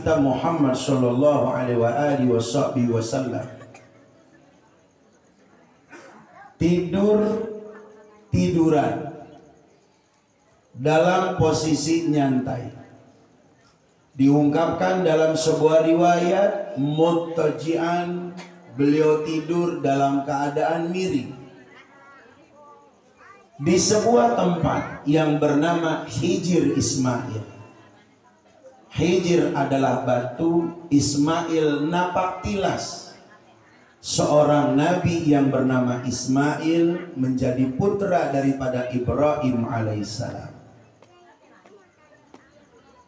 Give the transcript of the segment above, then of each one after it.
kita Muhammad sallallahu alaihi wasallam tiduran dalam posisi nyantai. Diungkapkan dalam sebuah riwayat muttaji'an, beliau tidur dalam keadaan miring di sebuah tempat yang bernama Hijr Ismail. Hijr adalah batu, Ismail napak tilas. Seorang nabi yang bernama Ismail menjadi putra daripada Ibrahim alaihissalam.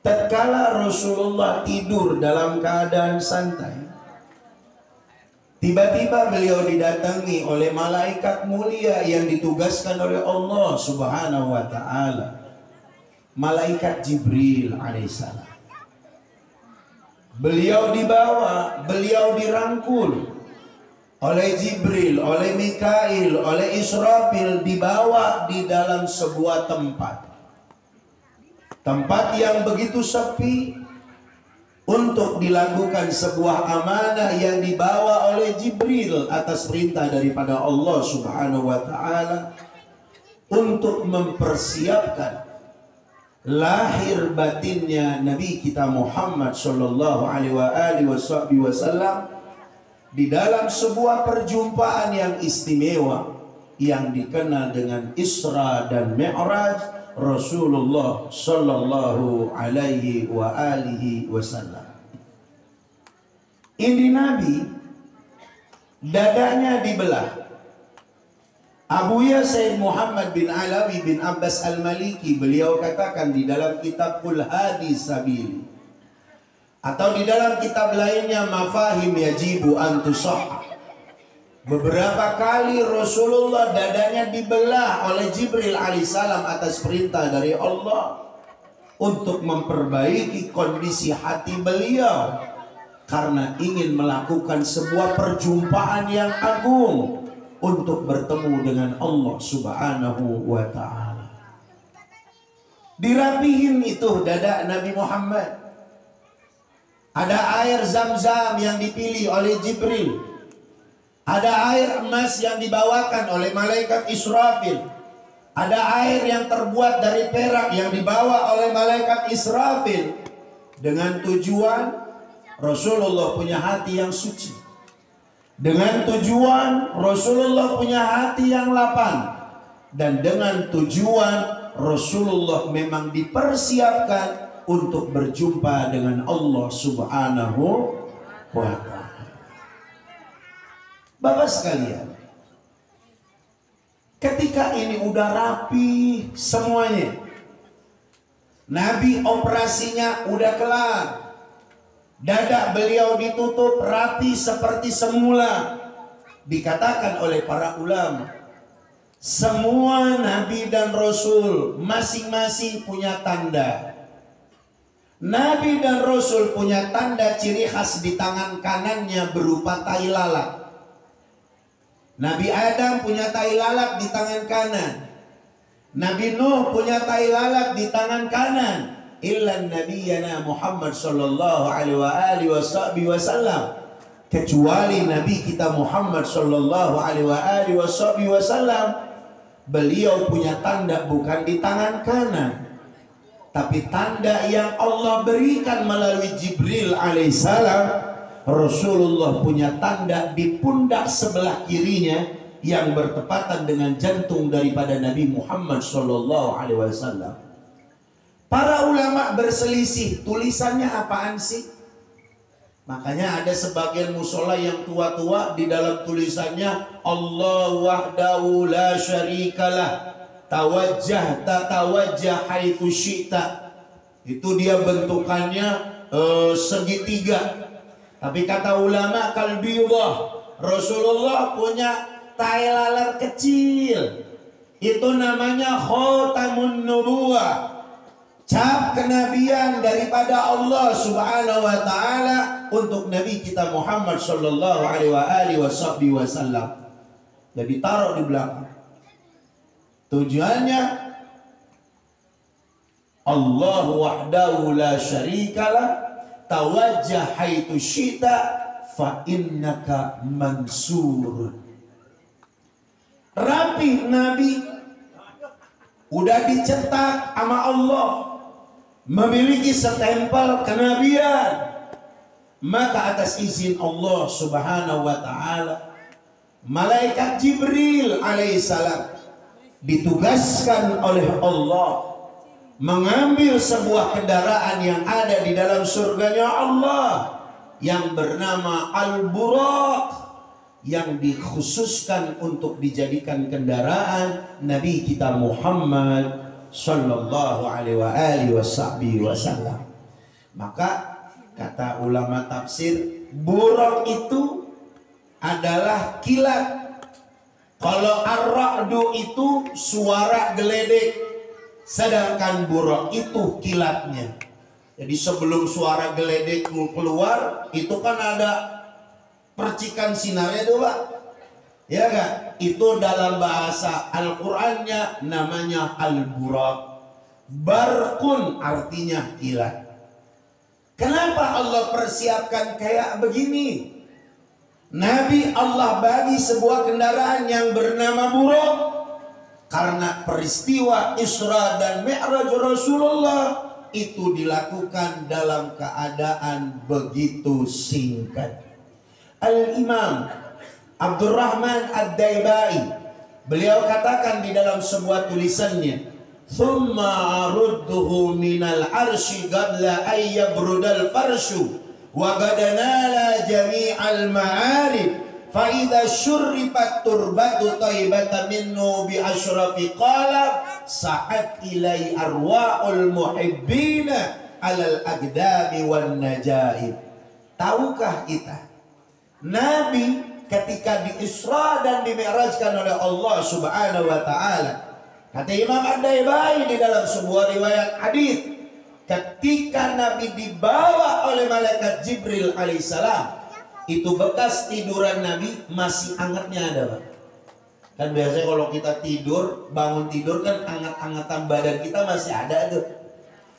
Tatkala Rasulullah tidur dalam keadaan santai, tiba-tiba beliau didatangi oleh malaikat mulia yang ditugaskan oleh Allah Subhanahu wa taala, malaikat Jibril alaihissalam. Beliau dibawa, beliau dirangkul oleh Jibril, oleh Mikail, oleh Israfil, dibawa di dalam sebuah tempat yang begitu sepi untuk dilakukan sebuah amanah yang dibawa oleh Jibril atas perintah daripada Allah Subhanahu wa taala untuk mempersiapkan lahir batinnya Nabi kita Muhammad sallallahu alaihi wasallam di dalam sebuah perjumpaan yang istimewa yang dikenal dengan Isra dan Mi'raj Rasulullah sallallahu alaihi wasallam. Ini Nabi dadanya dibelah. Abuya Sayyid Muhammad bin Alawi bin Abbas Al-Maliki, beliau katakan di dalam kitab Qul Hadi Sabili atau di dalam kitab lainnya Mafahim Yajibu an Tusahhah, beberapa kali Rasulullah dadanya dibelah oleh Jibril alaihissalam atas perintah dari Allah untuk memperbaiki kondisi hati beliau karena ingin melakukan sebuah perjumpaan yang agung untuk bertemu dengan Allah Subhanahu wa ta'ala. Dirapihin itu dada Nabi Muhammad. Ada air Zam-Zam yang dipilih oleh Jibril. Ada air emas yang dibawakan oleh malaikat Israfil. Ada air yang terbuat dari perak yang dibawa oleh malaikat Israfil. Dengan tujuan Rasulullah punya hati yang suci. Dengan tujuan Rasulullah punya hati yang lapang. Dan dengan tujuan Rasulullah memang dipersiapkan untuk berjumpa dengan Allah Subhanahu wa ta'ala. Bapak sekalian, ketika ini udah rapi semuanya, Nabi operasinya udah kelar, dada beliau ditutup rapi seperti semula. Dikatakan oleh para ulama, semua Nabi dan Rasul masing-masing punya tanda. Nabi dan Rasul punya tanda ciri khas di tangan kanannya berupa tai lalat. Nabi Adam punya tai lalat di tangan kanan. Nabi Nuh punya tai lalat di tangan kanan. Illa nabiyana Muhammad sallallahu alaihi wasallam, kecuali Nabi kita Muhammad sallallahu alaihi wasallam, beliau punya tanda bukan di tangan kanan, tapi tanda yang Allah berikan melalui Jibril alaihissalam. Rasulullah punya tanda di pundak sebelah kirinya yang bertepatan dengan jantung daripada Nabi Muhammad sallallahu alaihi wasallam. Para ulama berselisih tulisannya apaan sih? Makanya ada sebagian musola yang tua-tua di dalam tulisannya Allah wahdahu la syarikalah tawajjah tatawajjah haitsu syi'ta. Itu dia bentukannya segitiga. Tapi kata ulama kalbiyullah, Rasulullah punya tai lalat kecil. Itu namanya khatamun nubuwah, cap kenabian daripada Allah Subhanahu wa taala untuk Nabi kita Muhammad sallallahu alaihi wasallam. Jadi taruh di belakang. Tujuannya Allah wahdahu la syarikalah tawajjah haitsu syi'ta fa innaka mansur. Rapi Nabi udah dicetak sama Allah, memiliki stempel kenabian. Maka atas izin Allah Subhanahu wa taala, malaikat Jibril alaihissalam ditugaskan oleh Allah mengambil sebuah kendaraan yang ada di dalam surganya Allah yang bernama Al-Buraq, yang dikhususkan untuk dijadikan kendaraan Nabi kita Muhammad sallallahu alaihi wasallam. Maka kata ulama tafsir, buraq itu adalah kilat. Kalau ar-ra'du itu suara geledek, sedangkan buraq itu kilatnya. Jadi sebelum suara geledek keluar, itu kan ada percikan sinarnya itu Pak. Ya kan? Itu dalam bahasa Al-Qur'annya namanya al-buraq. Barqun artinya kilat. Kenapa Allah persiapkan kayak begini? Nabi Allah bagi sebuah kendaraan yang bernama buraq karena peristiwa Isra dan Mi'raj Rasulullah itu dilakukan dalam keadaan begitu singkat. Al-Imam Abdurrahman Ad-Daibai, beliau katakan di dalam sebuah tulisannya, "Thumma arudduhu minal arsy qabla ay yabrudal farshu wa gadanala jami'al ma'arib fa idza syurribat turbatu taibatan minnu bi asyrafi qala sa'at ilai arwa'ul muhibbina alal agdami wan najaib." Tahukah kita Nabi ketika di Isra dan dimi'rajkan oleh Allah Subhanahu wa taala, kata Imam Ad-Daibai di dalam sebuah riwayat hadis, ketika Nabi dibawa oleh malaikat Jibril alaihissalam, itu bekas tiduran Nabi masih hangatnya ada Pak. Kan biasanya kalau kita tidur, bangun tidur kan hangat-hangatan badan kita masih ada tuh.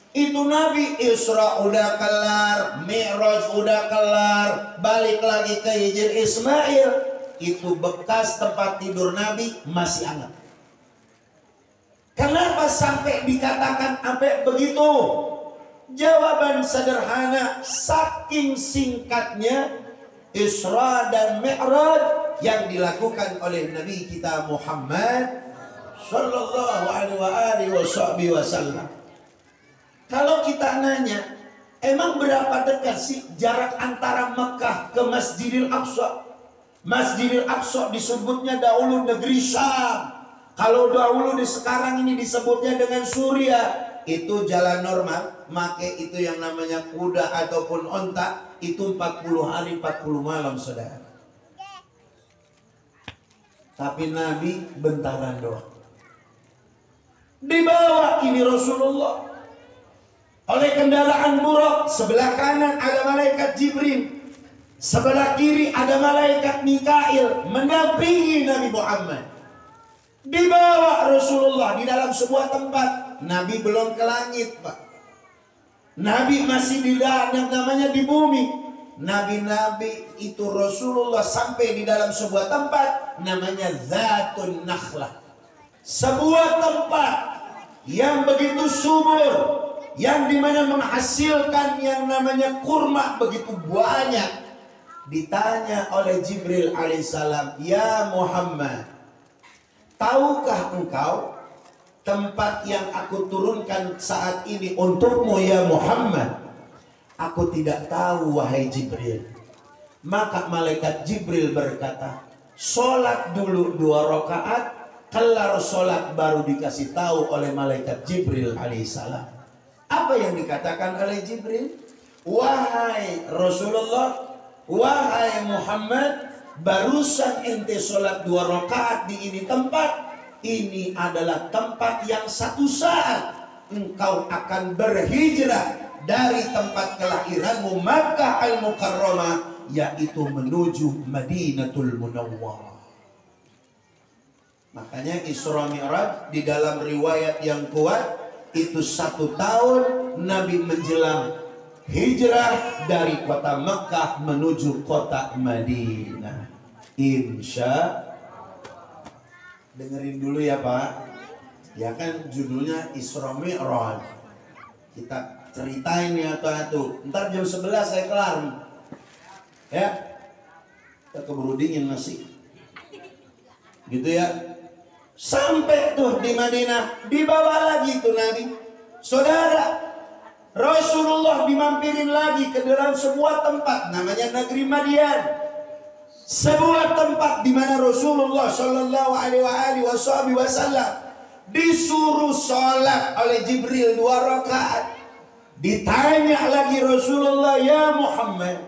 Itu Nabi Isra udah kelar, Mi'raj udah kelar, balik lagi ke Hijr Ismail, itu bekas tempat tidur Nabi masih hangat. Kenapa sampai dikatakan sampai begitu? Jawaban sederhana, saking singkatnya Isra dan Mi'raj yang dilakukan oleh Nabi kita Muhammad sallallahu alaihi wasallam. Kalau kita nanya, emang berapa dekat sih jarak antara Mekah ke Masjidil Aqsa? Masjidil Aqsa disebutnya dahulu negeri Syam. Kalau dahulu di sekarang ini disebutnya dengan Suriah, itu jalan normal, make itu yang namanya kuda ataupun onta, itu 40 hari 40 malam saudara. Tapi Nabi bentaran doang. Dibawa ini Rasulullah oleh kendaraan buraq, sebelah kanan ada malaikat Jibril, sebelah kiri ada malaikat Mikail mendampingi Nabi Muhammad. Dibawa Rasulullah di dalam sebuah tempat. Nabi belum ke langit Pak. Nabi masih di yang namanya di bumi. Nabi-nabi itu Rasulullah sampai di dalam sebuah tempat namanya Zatun Nakhlah. Sebuah tempat yang begitu subur, yang dimana menghasilkan yang namanya kurma begitu banyak. Ditanya oleh Jibril alaihissalam, "Ya Muhammad, tahukah engkau tempat yang aku turunkan saat ini untukmu ya Muhammad?" "Aku tidak tahu wahai Jibril." Maka malaikat Jibril berkata, "Sholat dulu 2 rakaat, kelar sholat baru dikasih tahu oleh malaikat Jibril alaihissalam." Apa yang dikatakan oleh Jibril? "Wahai Rasulullah, wahai Muhammad, barusan ente sholat 2 rakaat di ini tempat. Ini adalah tempat yang satu saat engkau akan berhijrah dari tempat kelahiranmu Makkah Al-Mukarramah, yaitu menuju Madinatul Munawwarah." Makanya Isra Mi'raj di dalam riwayat yang kuat itu 1 tahun Nabi menjelang hijrah dari kota Mekah menuju kota Madinah. Insya dengerin dulu ya Pak. Ya kan judulnya Isra Mi'raj. Kita ceritain ya tuh. Ntar jam 11 saya kelar. Ya. Kita keburu dingin masih. Gitu ya. Sampai tuh di Madinah, dibawa lagi tuh Nabi. Saudara, Rasulullah dimampirin lagi ke dalam sebuah tempat namanya negeri Madian. Sebuah tempat di mana Rasulullah Shallallahu Alaihi Wasallam disuruh sholat oleh Jibril 2 rakaat. Ditanya lagi Rasulullah, ya Muhammad,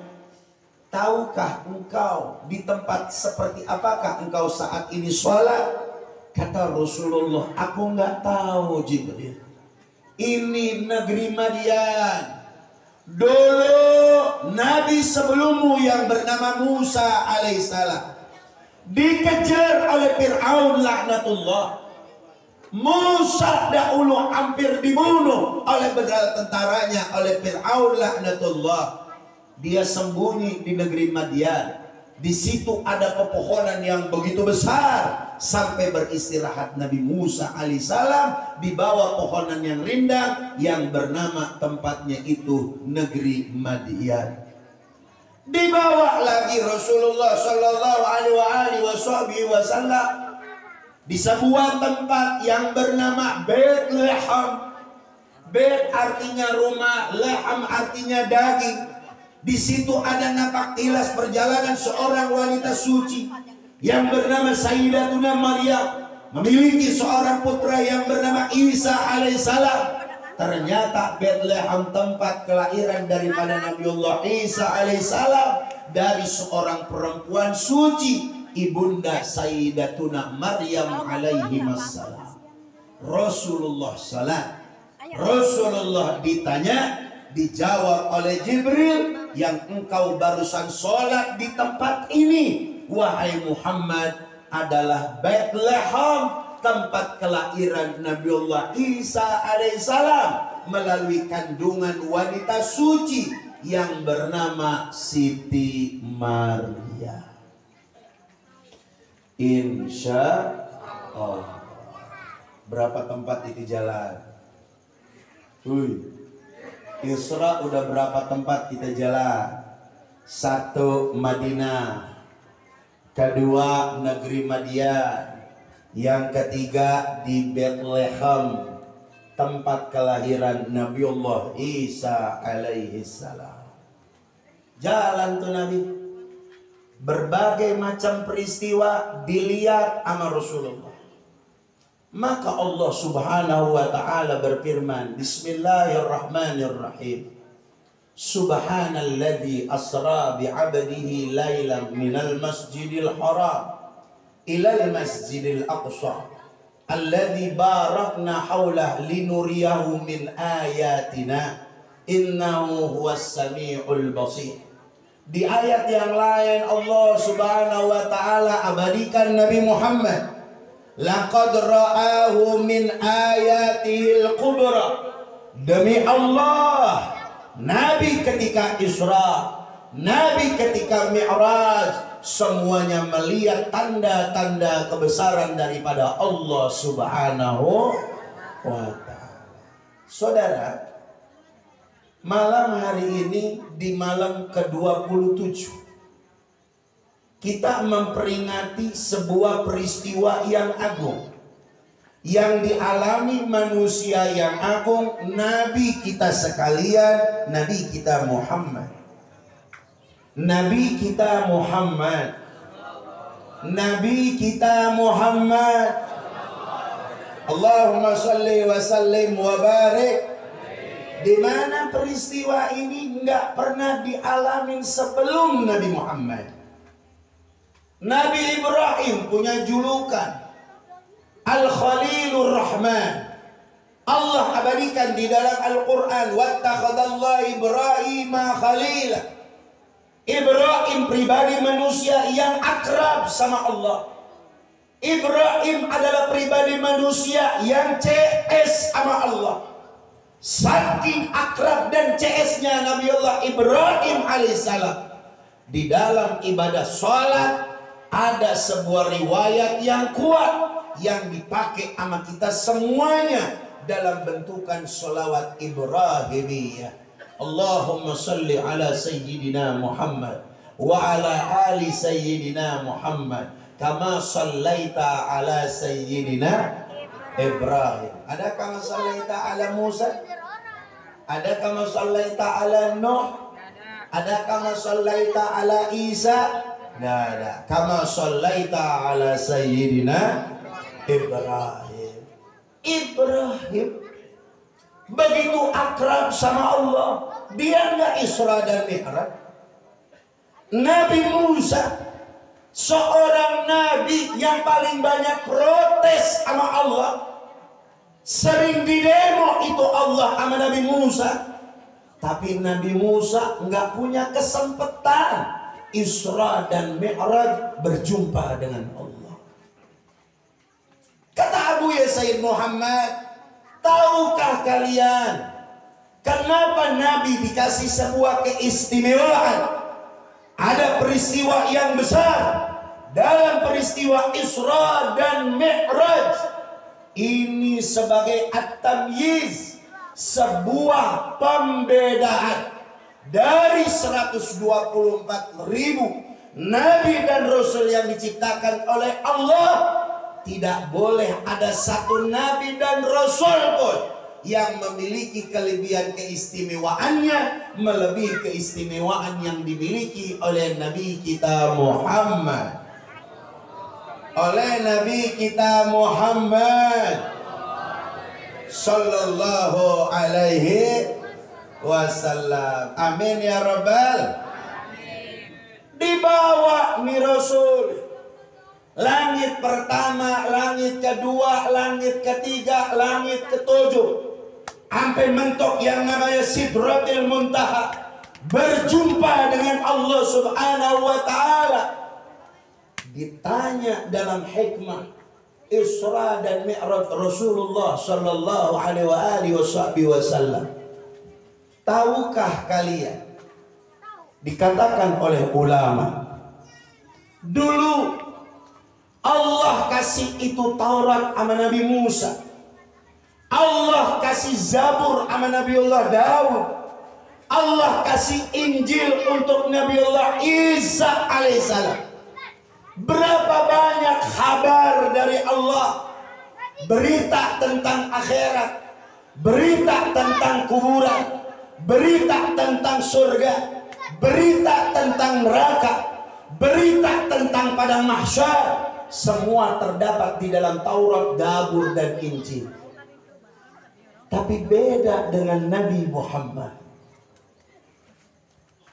tahukah engkau di tempat seperti apakah engkau saat ini sholat? Kata Rasulullah, aku nggak tahu Jibril. Ini negeri Madian. Dulu Nabi sebelummu yang bernama Musa alaihissalam dikejar oleh Fir'aun laknatullah. Musa dahulu hampir dibunuh oleh bedal tentaranya oleh Fir'aun laknatullah. Dia sembunyi di negeri Madian. Di situ ada pepohonan yang begitu besar sampai beristirahat Nabi Musa alaihissalam di bawah pohonan yang rindang yang bernama tempatnya itu negeri Madian. Dibawa lagi Rasulullah Shallallahu Alaihi Wasallam di sebuah tempat yang bernama Bethlehem. Beth artinya rumah, lehem artinya daging. Di situ ada napak tilas perjalanan seorang wanita suci yang bernama Sayyidatuna Maryam, memiliki seorang putra yang bernama Isa alaihissalam. Ternyata Bethlehem tempat kelahiran daripada Nabiullah Isa alaihissalam dari seorang perempuan suci, ibunda Sayyidatuna Maryam alaihi wassalam. Rasulullah salat. Rasulullah ditanya, dijawab oleh Jibril, yang engkau barusan sholat di tempat ini, wahai Muhammad, adalah Bethlehem, tempat kelahiran Nabiullah Isa alaihissalam melalui kandungan wanita suci yang bernama Siti Maria. Insya Allah. Berapa tempat itu jalan? Isra udah berapa tempat kita jalan? 1 Madinah, 2 negeri Madian, yang ketiga di Bethlehem, tempat kelahiran Nabiullah Isa alaihi salam. Jalan tuh Nabi. Berbagai macam peristiwa dilihat sama Rasulullah. Maka Allah subhanahu wa ta'ala berfirman, Bismillahirrahmanirrahim. Subhanalladzi asra bi'abdihi laylan minal masjidil haram ilal masjidil aqsa alladzi barakna haulah linuriyahu min ayatina innahu huwas sami'ul basir. Di ayat yang lain Allah subhanahu wa ta'ala abadikan Nabi Muhammad, laqad ra'ahu min ayatihil kubra. Demi Allah, Nabi ketika Isra, Nabi ketika Mi'raj, semuanya melihat tanda-tanda kebesaran daripada Allah subhanahu wa ta'ala. Saudara, malam hari ini di malam ke-27 kita memperingati sebuah peristiwa yang agung yang dialami manusia yang agung, Nabi kita sekalian, Nabi kita Muhammad. Nabi kita Muhammad. Nabi kita Muhammad. Allahumma salli wa sallim wa barik. Di mana peristiwa ini nggak pernah dialamin sebelum Nabi Muhammad. Nabi Ibrahim punya julukan Al-Khalilur Rahman. Allah abadikan di dalam Al-Quran, wattakhadallahu Ibrahima khalila. Ibrahim pribadi manusia yang akrab sama Allah. Ibrahim adalah pribadi manusia yang CS sama Allah. Saking akrab dan CS-nya Nabiullah Ibrahim alaihissalam. Di dalam ibadah sholat ada sebuah riwayat yang kuat yang dipakai sama kita semuanya dalam bentukan sholawat Ibrahimiyah. Allahumma salli ala Sayyidina Muhammad wa ala ali Sayyidina Muhammad kama sallaita ala Sayyidina Ibrahim. Ada kama sallaita ala Musa? Ada kama sallaita ala Nuh? Ada kama sallaita ala Isa? Tidak ada. Kama sallaita ala Sayyidina Ibrahim. Ibrahim begitu akrab sama Allah. Dia nggak Isra dan Mi'raj. Nabi Musa, seorang nabi yang paling banyak protes sama Allah, sering didemo itu Allah sama Nabi Musa. Tapi Nabi Musa nggak punya kesempatan Isra dan Mi'raj berjumpa dengan Allah. Kata Abu Sayyid Muhammad, tahukah kalian kenapa Nabi dikasih sebuah keistimewaan? Ada peristiwa yang besar dalam peristiwa Isra dan Mi'raj. Ini sebagai at-tamyiz, sebuah pembedaan dari 124.000 Nabi dan Rasul yang diciptakan oleh Allah. Tidak boleh ada satu Nabi dan Rasul pun yang memiliki kelebihan keistimewaannya melebihi keistimewaan yang dimiliki oleh Nabi kita Muhammad. Oleh Nabi kita Muhammad sallallahu alaihi wasallam. Amin ya rabbal. Dibawa nih Rasul, langit pertama, langit kedua, langit ketiga, langit ketujuh, sampai mentok yang namanya Sidratil Muntaha, berjumpa dengan Allah subhanahu wa ta'ala. Ditanya dalam hikmah Isra dan Mi'raj Rasulullah sallallahu alaihi wasallam, tahukah kalian, dikatakan oleh ulama, dulu Allah kasih itu Taurat sama Nabi Musa, Allah kasih Zabur sama Nabiullah Daud, Allah kasih Injil untuk Nabiullah Isa alaihissalam. Berapa banyak kabar dari Allah, berita tentang akhirat, berita tentang kuburan, berita tentang surga, berita tentang neraka, berita tentang padang mahsyar, semua terdapat di dalam Taurat, Zabur dan Injil. Tapi beda dengan Nabi Muhammad.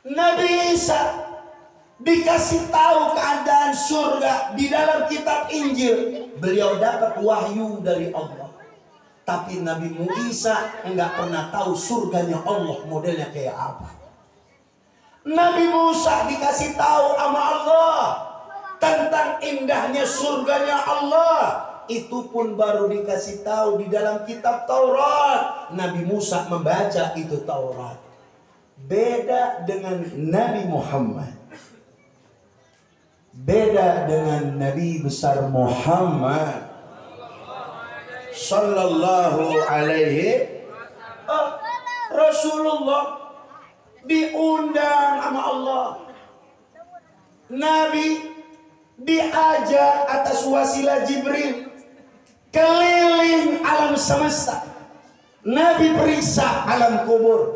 Nabi Isa dikasih tahu keadaan surga di dalam kitab Injil. Beliau dapat wahyu dari Allah. Tapi Nabi Musa enggak pernah tahu surganya Allah modelnya kayak apa. Nabi Musa dikasih tahu sama Allah tentang indahnya surganya Allah. Itu pun baru dikasih tahu di dalam kitab Taurat. Nabi Musa membaca itu Taurat. Beda dengan Nabi Muhammad. Beda dengan Nabi besar Muhammad sallallahu alaihi Rasulullah diundang sama Allah. Nabi diajak atas wasilah Jibril keliling alam semesta. Nabi periksa alam kubur,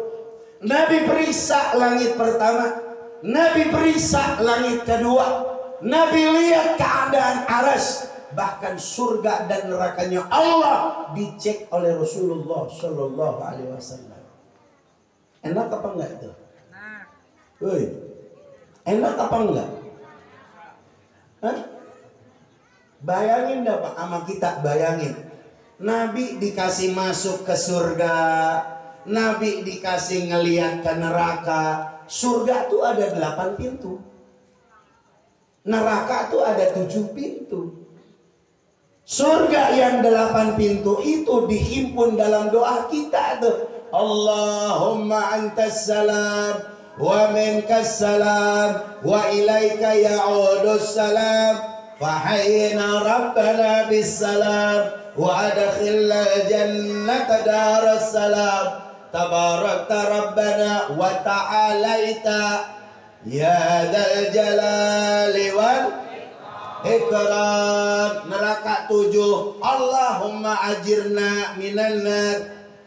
Nabi periksa langit pertama, Nabi periksa langit kedua, Nabi lihat keadaan aras, bahkan surga dan nerakanya Allah dicek oleh Rasulullah Shallallahu Alaihi Wasallam. Enak apa enggak itu? Woi, enak apa enggak? Hah? Bayangin dah Pak, sama kita bayangin. Nabi dikasih masuk ke surga, Nabi dikasih ngelihat ke neraka. Surga tuh ada 8 pintu, neraka tuh ada 7 pintu. Surga yang 8 pintu itu dihimpun dalam doa kita tuh. Allahumma antas salam wa minkas salam wa ilaika ya'udus salam fahayyina rabbana bis salam wa adkhilna jannata daras salam tabarakta rabbana wa ta'alaita ya dzal jalali wal ikram. Neraka 7. Allahumma ajirna minan nar,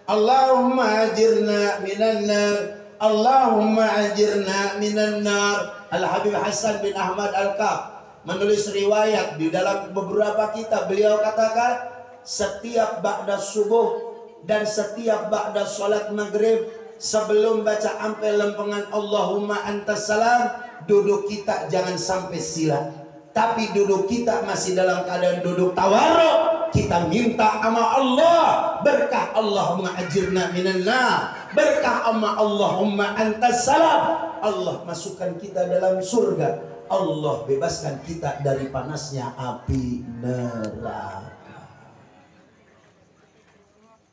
Allahumma ajirna minan nar, Allahumma ajirna minan nar. Al-Habib Hasan bin Ahmad Al-Kaf menulis riwayat di dalam beberapa kitab. Beliau katakan setiap ba'da subuh dan setiap ba'da sholat maghrib sebelum baca ampe lempengan Allahumma antas salam, duduk kita jangan sampai sila, tapi duduk kita masih dalam keadaan duduk tawarruk. Kita minta sama Allah berkah, Allahumma ajirna minan nar, berkah sama Allahumma antas salam, Allah masukkan kita dalam surga, Allah bebaskan kita dari panasnya api neraka.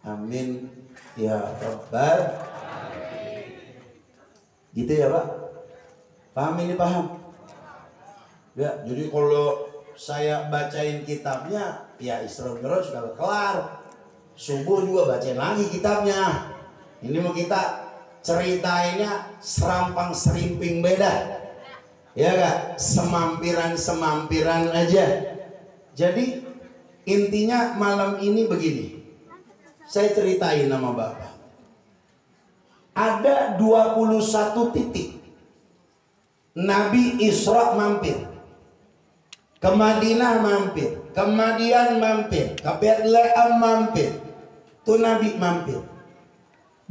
Amin ya Rabbal. Gitu ya Pak? Paham ini, paham? Ya, jadi kalau saya bacain kitabnya ya Isra Mi'raj sudah kelar, subuh juga bacain lagi kitabnya. Ini mau kita ceritainnya serampang serimping beda, ya gak? Semampiran aja. Jadi intinya malam ini begini, saya ceritain nama Bapak. Ada 21 titik Nabi Isra mampir, ke Madinah mampir, ke Madian mampir, ke Bethlehem mampir. Tuh Nabi mampir.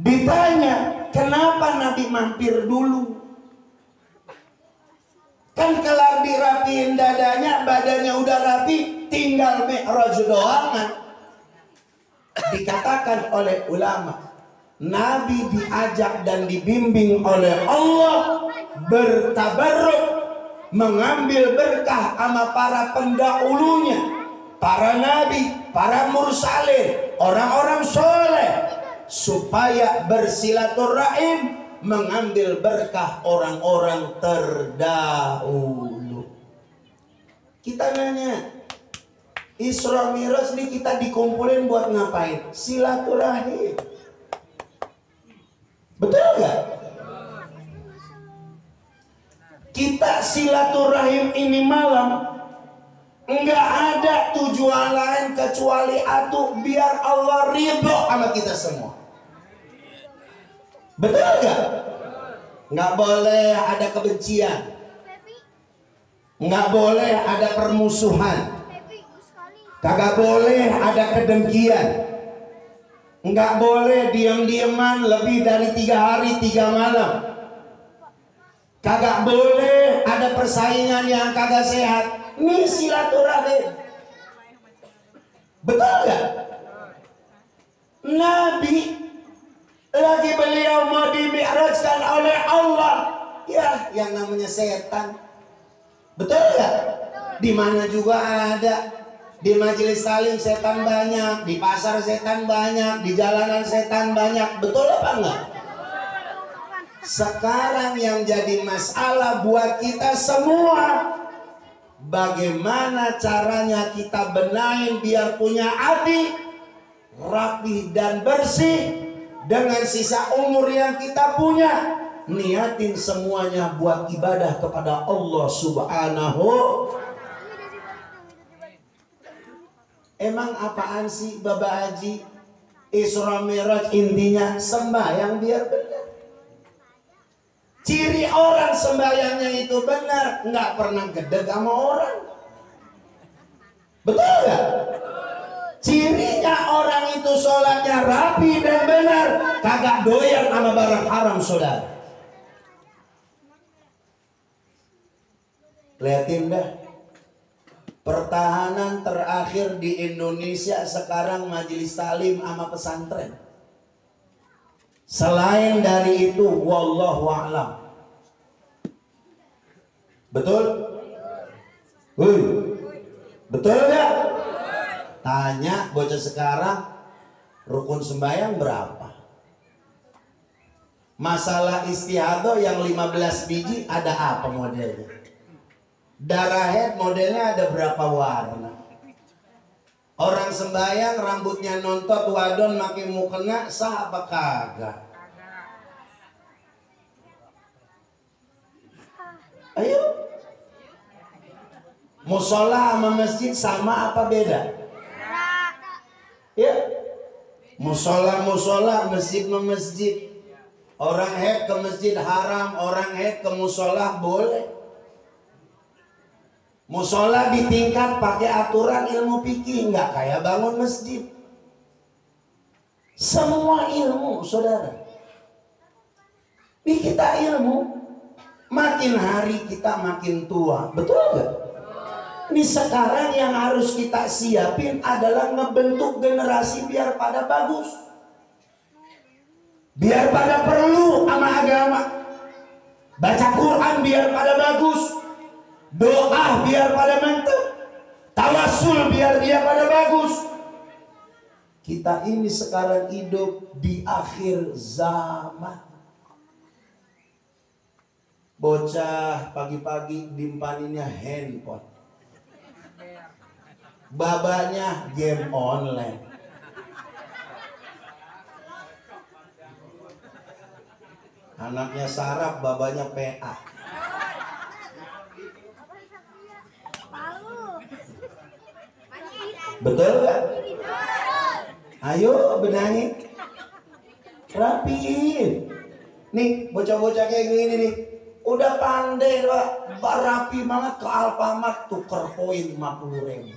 Ditanya, kenapa Nabi mampir dulu? Kan kelar dirapiin dadanya, badannya udah rapi, tinggal mi'raj doangan. Dikatakan oleh ulama, Nabi diajak dan dibimbing oleh Allah bertabarruk, mengambil berkah sama para pendahulunya, para nabi, para mursalin, orang-orang soleh, supaya bersilaturahim, mengambil berkah orang-orang terdahulu. Kita nanya, Isra Mi'raj ini kita dikumpulin buat ngapain? Silaturahim. Betul gak? Kita silaturahim ini malam enggak ada tujuan lain kecuali atuh biar Allah ridho sama kita semua. Betul gak? Enggak boleh ada kebencian, enggak boleh ada permusuhan, kagak boleh ada kedengkian, enggak boleh diam-diaman lebih dari 3 hari 3 malam. Kagak boleh ada persaingan yang kagak sehat. Ini silaturahim. Betul gak? Nabi lagi beliau mau dimi'rajkan oleh Allah, ya yang namanya setan. Betul gak? Di mana juga ada. Di majelis salim setan banyak, di pasar setan banyak, di jalanan setan banyak. Betul apa enggak? Sekarang yang jadi masalah buat kita semua, bagaimana caranya kita benahin biar punya hati rapi dan bersih dengan sisa umur yang kita punya. Niatin semuanya buat ibadah kepada Allah Subhanahu. Emang apaan sih Bapak Haji? Isra Mi'raj intinya sembahyang biar benar. Ciri orang sembahyangnya itu benar, nggak pernah gedeg sama orang. Betul gak? Cirinya orang itu sholatnya rapi dan benar, kagak doyan sama barang haram, saudara. Lihatin dah, pertahanan terakhir di Indonesia sekarang majelis talim sama pesantren. Selain dari itu, wallahu a'lam. Betul? Betul ya? Tanya bocah sekarang, rukun sembahyang berapa? Masalah istihadah yang 15 biji ada apa modelnya? Darah head modelnya ada berapa warna? Orang sembahyang rambutnya nontot wadon makin mukena sah apa kagak? Ayo. Musola sama masjid sama apa beda? Ya. Musola, masjid masjid. Orang head ke masjid haram, orang head ke musola boleh. Musola ditingkat pakai aturan ilmu fikih, nggak kayak bangun masjid. Semua ilmu, saudara. Ini kita ilmu, makin hari kita makin tua, betul nggak? Ini sekarang yang harus kita siapin adalah ngebentuk generasi biar pada bagus. Biar pada perlu sama agama. Baca Quran biar pada bagus. Doa biar pada mantap. Tawasul biar dia pada bagus. Kita ini sekarang hidup di akhir zaman. Bocah pagi-pagi dimpaninnya handphone. Babanya game online. Anaknya sarap, babanya PA. Betul gak? Ayo benahin, rapiin. Nih bocah-bocah kayak gini nih, udah pandai Pak, rapi banget ke Alfamart tuker poin 50.000.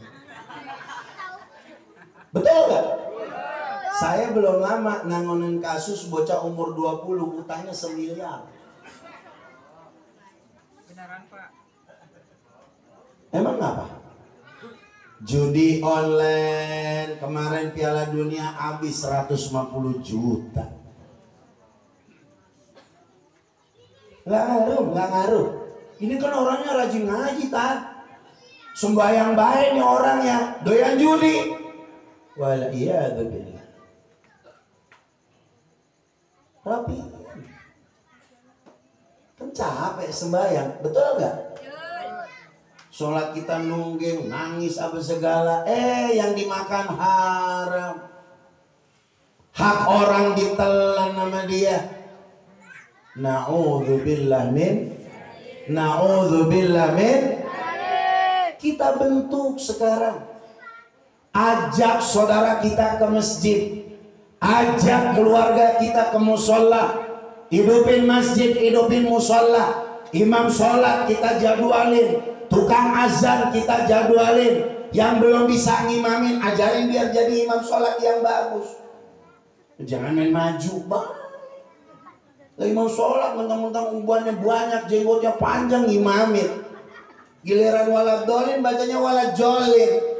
Betul gak? Saya belum lama nangonin kasus bocah umur 20 utangnya 1 miliar. Beneran Pak? Emang apa? Judi online kemarin Piala Dunia habis 150 juta. Nggak ngaruh. Ini kan orangnya rajin ngaji kan. Sembahyang baik nih orangnya, doyan judi. Wala iya billah. Rapi kan capek sembahyang, betul gak? Sholat kita nungging, nangis apa segala, yang dimakan haram, hak orang ditelan sama dia. Na'udzubillah min. Kita bentuk sekarang, ajak saudara kita ke masjid, ajak keluarga kita ke musola, hidupin masjid, hidupin musola. Imam sholat kita jadwalin, tukang azan kita jadwalin. Yang belum bisa ngimamin, ajarin biar jadi imam sholat yang bagus. Jangan main maju banget. Imam sholat mentang-mentang ubannya banyak, jenggotnya panjang, ngimamin. Giliran walad dolin bacanya walad jolin.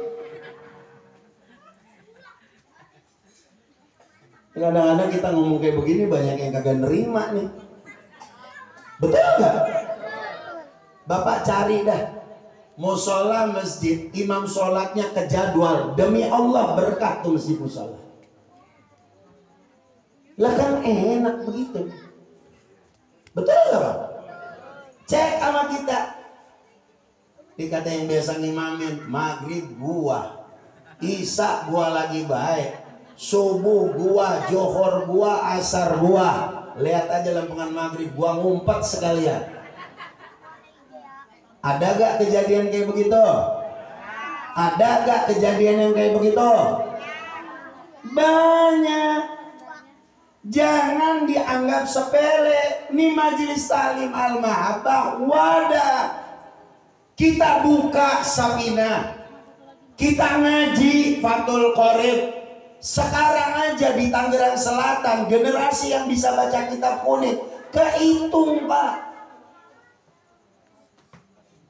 Kadang-kadang kita ngomong kayak begini banyak yang kagak nerima nih. Betul gak? Bapak cari dah musola masjid, imam sholatnya ke jadwal. Demi Allah berkah tuh masjid musola. Lah kan enak begitu. Betul gak Pak? Cek sama kita. Dikata yang biasa ngimamin, maghrib gua, isya gua lagi baik, subuh gua, johor gua, asar gua. Lihat aja lempengan maghrib gua ngumpet sekalian. Ada gak kejadian kayak begitu? Ada gak kejadian yang kayak begitu? Banyak. Jangan dianggap sepele. Ini majelis taklim al-mahabbah wadah. Kita buka Safinah, kita ngaji Fathul Qorib. Sekarang aja di Tangerang Selatan generasi yang bisa baca kitab kuning kehitung Pak.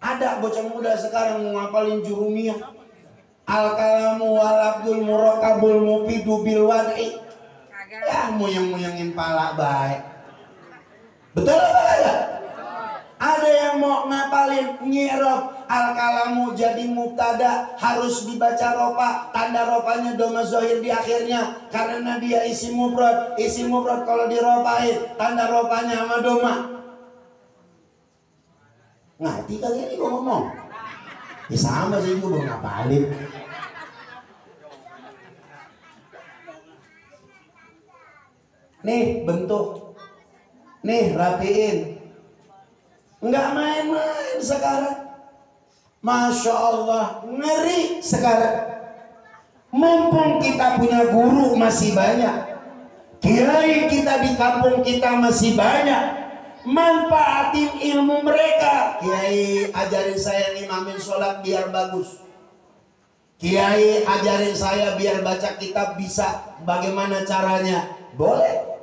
Ada bocah muda sekarang mau ngapalin jurumiyah, al-kalamu wal abdul murakabul mufidu bil wad'i. Ya muyang-muyangin pala baik. Betul apa enggak? Ada yang yang mau ngapalin nyi'rab, al-kalamu jadi mubtada harus dibaca rofa, tanda rofanya doma zahir di akhirnya karena dia isim mufrad. Isim mufrad kalau dirofain tanda rofanya sama doma. Ngerti kali ini gua ngomong? Ya sama sih gua ngapalin. Nih bentuk, nih rapiin. Nggak main-main sekarang. Masya Allah, ngeri sekarang. Mumpung kita punya guru masih banyak, kiai kita di kampung kita masih banyak, manfaatin ilmu mereka. Kiai ajarin saya ngimamin sholat biar bagus. Kiai ajarin saya biar baca kitab bisa. Bagaimana caranya? Boleh.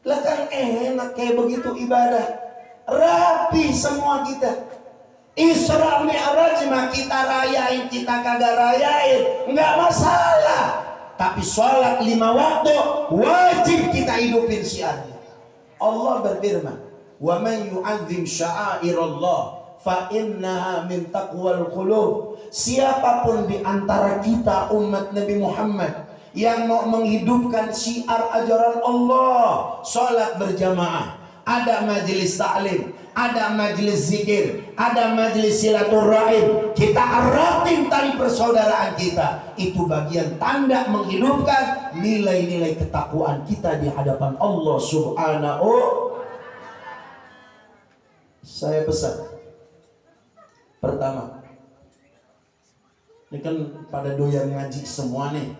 Lah kan enak kayak begitu ibadah. Rapi semua kita. Isra Mi'raj mah kita rayain, kita kagak rayain, nggak masalah. Tapi sholat 5 waktu wajib kita hidupin syiarnya. Allah berfirman, "Wa man yu'azzim sya'airallah fa innaha min taqwal qulub." Siapapun di antara kita umat Nabi Muhammad yang mau menghidupkan syiar ajaran Allah, sholat berjamaah, ada majelis taklim, ada majelis zikir, ada majelis silaturahim, kita aratin tali persaudaraan kita. Itu bagian tanda menghidupkan nilai-nilai ketakwaan kita di hadapan Allah Subhanahu. Saya pesan pertama, ini kan pada doyan ngaji semua nih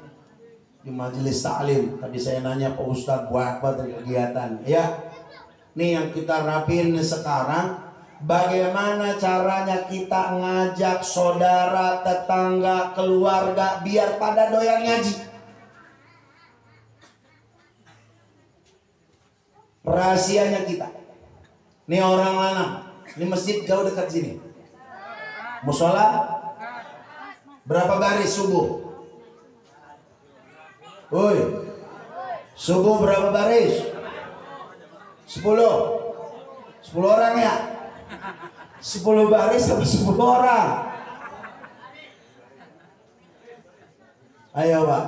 di majelis taklim. Tadi saya nanya Pak Ustadz buat apa kegiatan ya. Nih yang kita rapiin sekarang, bagaimana caranya kita ngajak saudara, tetangga, keluarga biar pada doyan ngaji. Rahasianya kita. Nih orang lanang, ini masjid jauh dekat sini. Musola berapa baris subuh? Woi, subuh berapa baris? 10 orang ya? 10 baris sama 10 orang. Ayo Pak.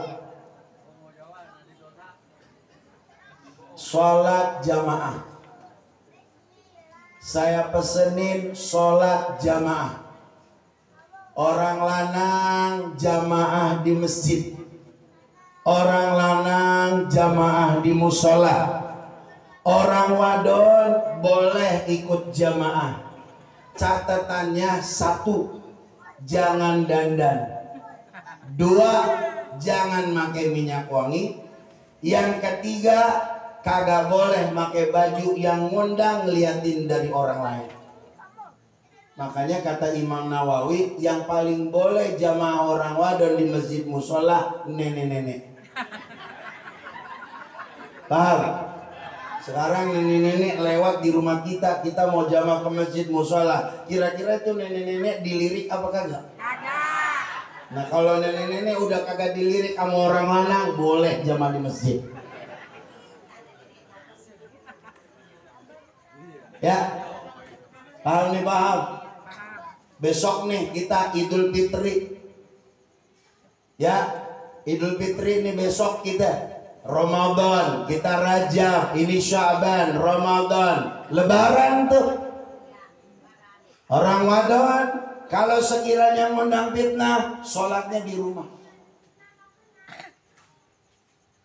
Sholat jamaah. Saya pesenin sholat jamaah. Orang lanang jamaah di masjid, orang lanang jamaah di musola. Orang wadon boleh ikut jamaah. Catatannya 1, jangan dandan. 2, jangan pakai minyak wangi. Yang ketiga, kagak boleh pakai baju yang ngundang ngeliatin dari orang lain. Makanya kata Imam Nawawi, yang paling boleh jamaah orang wadon di masjid musola nenek-nenek. Paham? Sekarang nenek-nenek lewat di rumah kita, kita mau jamaah ke masjid musola. Kira-kira itu nenek-nenek dilirik apa kagak? Kagak. Nah kalau nenek-nenek udah kagak dilirik sama orang lanang, boleh jamaah di masjid. Ya, paham nih paham. Besok nih kita Idul Fitri. Ya, Idul Fitri nih besok kita. Ramadan, kita Rajab, ini Sya'ban, Ramadan, Lebaran tuh. Orang wadon kalau sekiranya ngundang fitnah, sholatnya di rumah.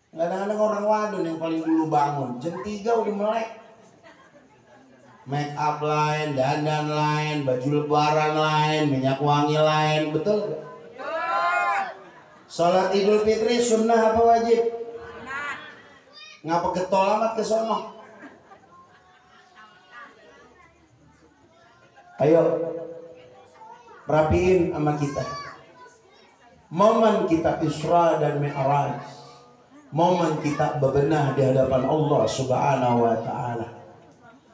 Kadang-kadang orang wadon yang paling dulu bangun, jam 3 udah melek. Make up lain, dandan lain, baju lebaran lain, minyak wangi lain, betul gak? Sholat Idul Fitri sunnah apa wajib? Ngapa getol amat ke sono? Ayo rapiin sama kita. Momen kita Isra dan Mi'raj, momen kita bebenah di hadapan Allah Subhanahu wa ta'ala.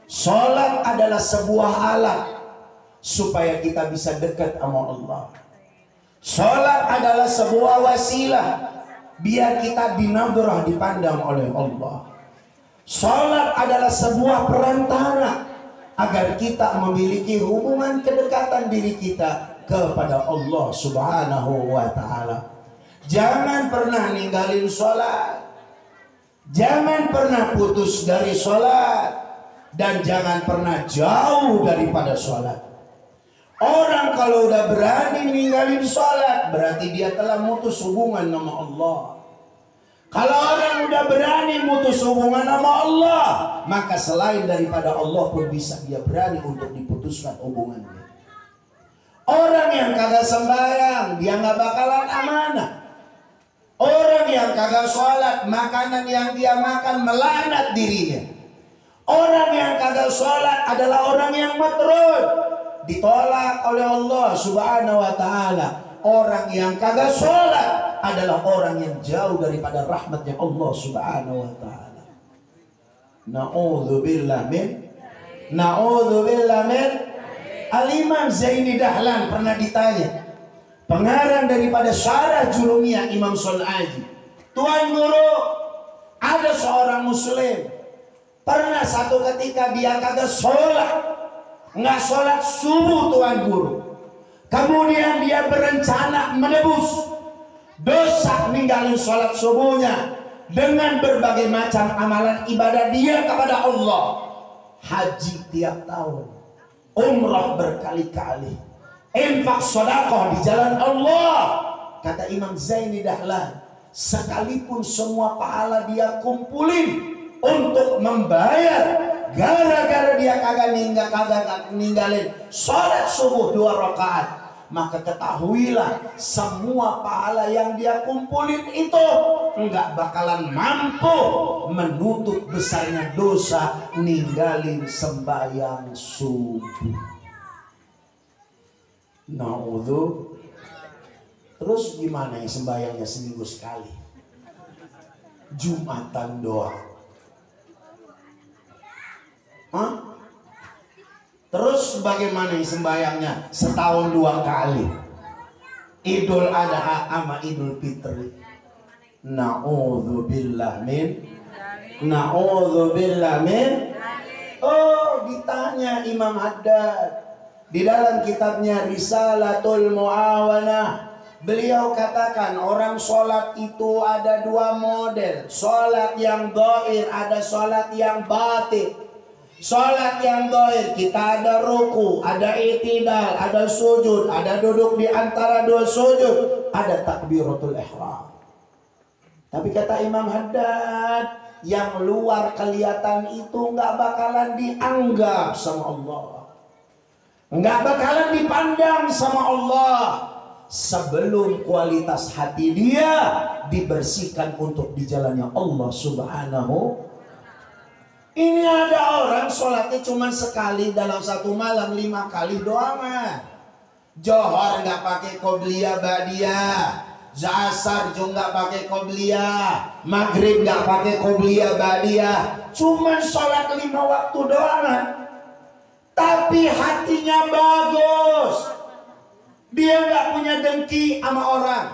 Salat adalah sebuah alat supaya kita bisa dekat sama Allah. Salat adalah sebuah wasilah biar kita dinadrah, dipandang oleh Allah. Salat adalah sebuah perantara agar kita memiliki hubungan kedekatan diri kita kepada Allah Subhanahu wa ta'ala. Jangan pernah ninggalin sholat, jangan pernah putus dari sholat, dan jangan pernah jauh daripada sholat. Orang kalau udah berani ninggalin sholat, berarti dia telah mutus hubungan sama Allah. Kalau orang udah berani mutus hubungan sama Allah, maka selain daripada Allah pun bisa dia berani untuk diputuskan hubungannya. Orang yang kagak sembahyang, dia nggak bakalan amanah. Orang yang kagak sholat, makanan yang dia makan melaknat dirinya. Orang yang kagak sholat adalah orang yang matrud, ditolak oleh Allah Subhanahu wa ta'ala. Orang yang kagak sholat adalah orang yang jauh daripada rahmatnya Allah Subhanahu wa ta'ala. Na'udzubillah min. Al-Imam Zaini Dahlan pernah ditanya, pengarang daripada syarah Julumiyah Imam Sun'aji, Tuan Guru, ada seorang muslim pernah satu ketika dia kagak sholat, nggak sholat subuh Tuan Guru. Kemudian dia berencana menebus dosa ninggalin sholat subuhnya dengan berbagai macam amalan ibadah dia kepada Allah. Haji tiap tahun, umrah berkali-kali, infak sedekah di jalan Allah. Kata Imam Zaini Dahlan, sekalipun semua pahala dia kumpulin untuk membayar gara-gara dia kagak ninggalin sholat subuh 2 rakaat, maka ketahuilah semua pahala yang dia kumpulin itu enggak bakalan mampu menutup besarnya dosa ninggalin sembahyang subuh. Naudzu. Terus gimana ya sembahyangnya seminggu sekali, Jumatan doang? Hah? Terus bagaimana sembahyangnya setahun 2 kali, Idul Adha sama Idul Fitri? Na'udzubillah min. Oh, ditanya Imam Haddad di dalam kitabnya Risalatul Muawanah, beliau katakan orang sholat itu ada 2 model. Sholat yang dhair, ada sholat yang batin. Sholat yang dhair kita ada ruku, ada i'tidal, ada sujud, ada duduk di antara 2 sujud, ada takbiratul ihram. Tapi kata Imam Haddad, yang luar kelihatan itu nggak bakalan dianggap sama Allah, nggak bakalan dipandang sama Allah sebelum kualitas hati dia dibersihkan untuk di jalannya Allah Subhanahu. Ini ada orang sholatnya cuma sekali dalam satu malam, 5 kali doang. Johor nggak pakai qobliyah ba'diyah, Asar juga nggak pakai qobliyah, Maghrib nggak pakai qobliyah ba'diyah, cuma sholat 5 waktu doang. Tapi hatinya bagus, dia nggak punya dengki sama orang,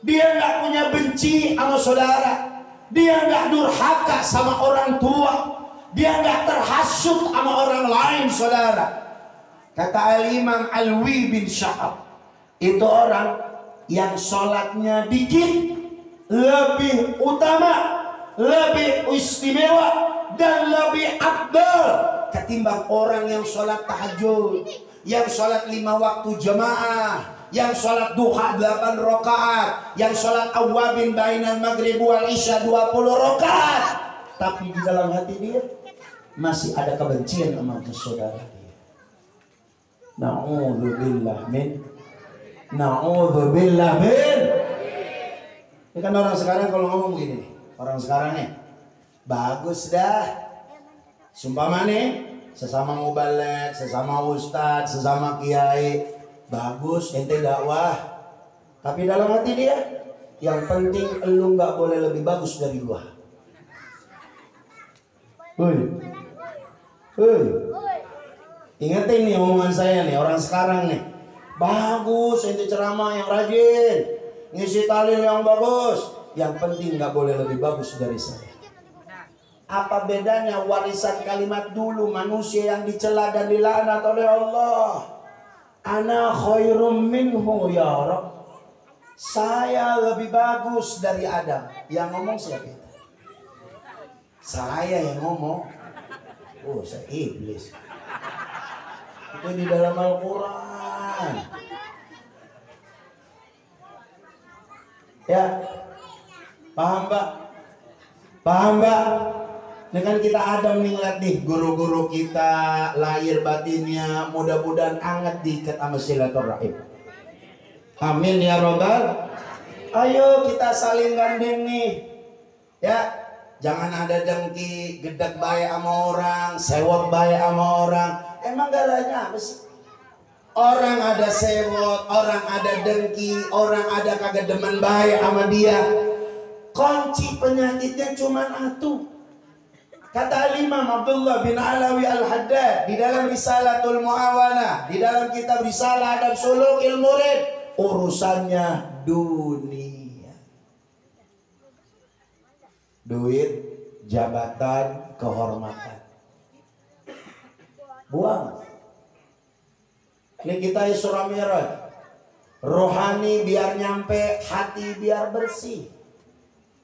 dia nggak punya benci sama saudara, dia nggak durhaka sama orang tua, dia nggak terhasut sama orang lain, saudara. Kata Al-Imam Alwi bin Syahab, itu orang yang sholatnya dikit lebih utama, lebih istimewa, dan lebih afdal ketimbang orang yang sholat tahajud, yang sholat 5 waktu jamaah, yang sholat duha 8 rakaat, yang sholat awwabin bainal maghrib wal isya 20 rakaat, tapi di dalam hati dia masih ada kebencian sama saudara dia. Na'udzubillah min. Ini kan orang sekarang kalau ngomong begini nih, orang sekarang nih, bagus dah, sumpama nih, sesama mubalek, sesama ustadz, sesama kiai, bagus ente dakwah, tapi dalam hati dia, yang penting elu nggak boleh lebih bagus dari gua. Ingetin nih omongan saya nih, orang sekarang nih, bagus ente ceramah yang rajin, ngisi talil yang bagus, yang penting nggak boleh lebih bagus dari saya. Apa bedanya warisan kalimat dulu manusia yang dicela dan dilaknat oleh Allah? Ana khairum minhu ya Rabb. Saya lebih bagus dari Adam. Yang ngomong siapa? Saya yang ngomong. Oh, saya iblis. Itu di dalam Al-Quran. Ya, paham Pak? Paham Pak? Ini kan kita Adam nih ngeliat nih guru-guru kita lahir batinnya mudah-mudahan hangat diikat sama silaturahim. Amin ya robbal. Ayo kita saling gandeng nih. Ya, jangan ada dengki, gedek baik sama orang, sewot baik sama orang. Emang garanya apa sih? Orang ada sewot, orang ada dengki, orang ada kagak demen baik sama dia. Kunci penyakitnya cuma satu. Kata Imam Abdullah bin Alawi Al-Haddad di dalam Risalatul Muawana, di dalam kitab Risalah Adab Sulukil Murid, urusannya dunia. Duit, jabatan, kehormatan. Buang. Ini kita Isra Mi'raj. Rohani biar nyampe, hati biar bersih.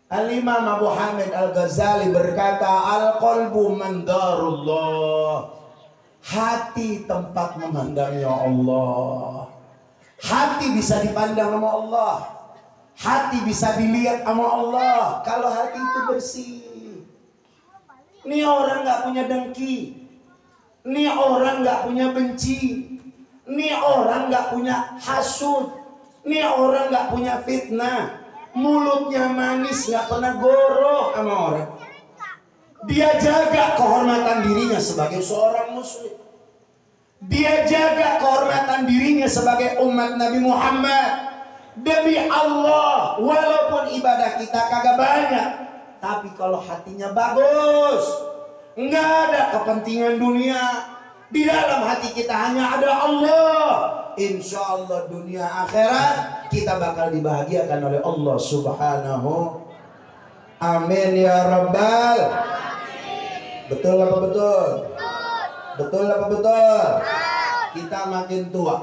Al-Imam Abu Hamid Al-Ghazali berkata, Al-qalbu mandarullah. Hati tempat memandangnya Allah. Hati bisa dipandang sama Allah. Hati bisa dilihat sama Allah. Kalau hati itu bersih. Ini orang gak punya dengki. Ini orang gak punya benci. Ini orang gak punya hasud. Ini orang gak punya fitnah. Mulutnya manis, gak pernah goroh sama orang. Dia jaga kehormatan dirinya sebagai seorang muslim. Dia jaga kehormatan dirinya sebagai umat Nabi Muhammad. Demi Allah, walaupun ibadah kita kagak banyak, tapi kalau hatinya bagus, nggak ada kepentingan dunia, di dalam hati kita hanya ada Allah, insya Allah dunia akhirat kita bakal dibahagiakan oleh Allah Subhanahu. Amin ya Rabbal. Betul apa betul? Betul apa betul? Kita makin tua,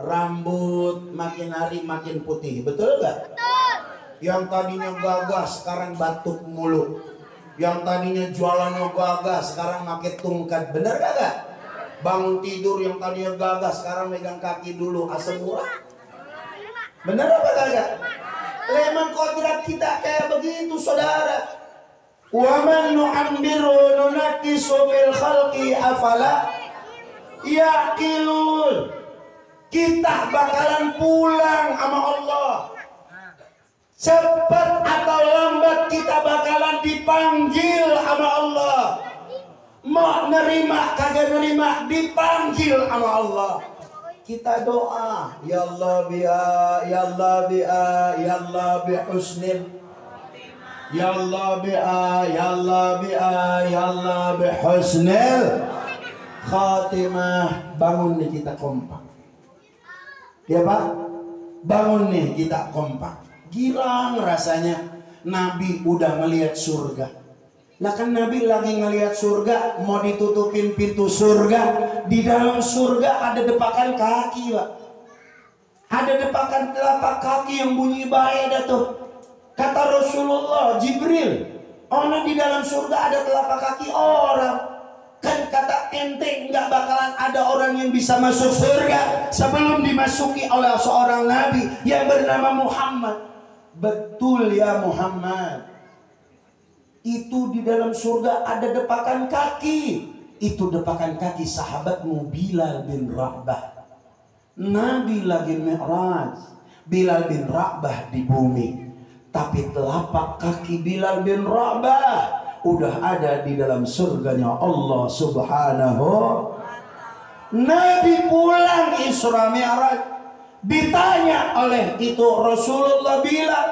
rambut makin hari makin putih, betul gak? Betul. Yang tadinya gagah sekarang batuk mulu. Yang tadinya jualannya gagah sekarang makin tungkat, bener gak? Bangun tidur yang tadinya gagah sekarang megang kaki dulu, asam urat. Bener apa kagak? Memang kodrat kita kayak begitu saudara. Wa man nu'ammiru nunakisu fil khalqi afala yaqilun. Kita bakalan pulang sama Allah. Cepat atau lambat kita bakalan dipanggil sama Allah. Mau nerima kagak nerima dipanggil sama Allah. Kita doa, ya Allah bi'a, ya Allah bi'a, ya Allah bihusnil, ya Allah bi'a, ya Allah bi'a, ya Allah bihusnil khatimah. Bangun nih kita kompak. Ya Pak, bangun nih kita kompak. Girang rasanya Nabi udah ngelihat surga. Nah kan Nabi lagi ngelihat surga, mau ditutupin pintu surga. Di dalam surga ada depakan kaki Pak. Ada depakan telapak kaki yang bunyi baik dah tuh. Kata Rasulullah, Jibril, orang di dalam surga ada telapak kaki orang. Kan kata ente nggak bakalan ada orang yang bisa masuk surga sebelum dimasuki oleh seorang nabi yang bernama Muhammad. Betul ya Muhammad. Itu di dalam surga ada depakan kaki. Itu depakan kaki sahabatmu Bilal bin Rabah. Nabi lagi Mi'raj, Bilal bin Rabah di bumi, tapi telapak kaki Bilal bin Rabah udah ada di dalam surganya Allah Subhanahu. Nabi pulang Isra Mi'raj, ditanya oleh itu Rasulullah bilang,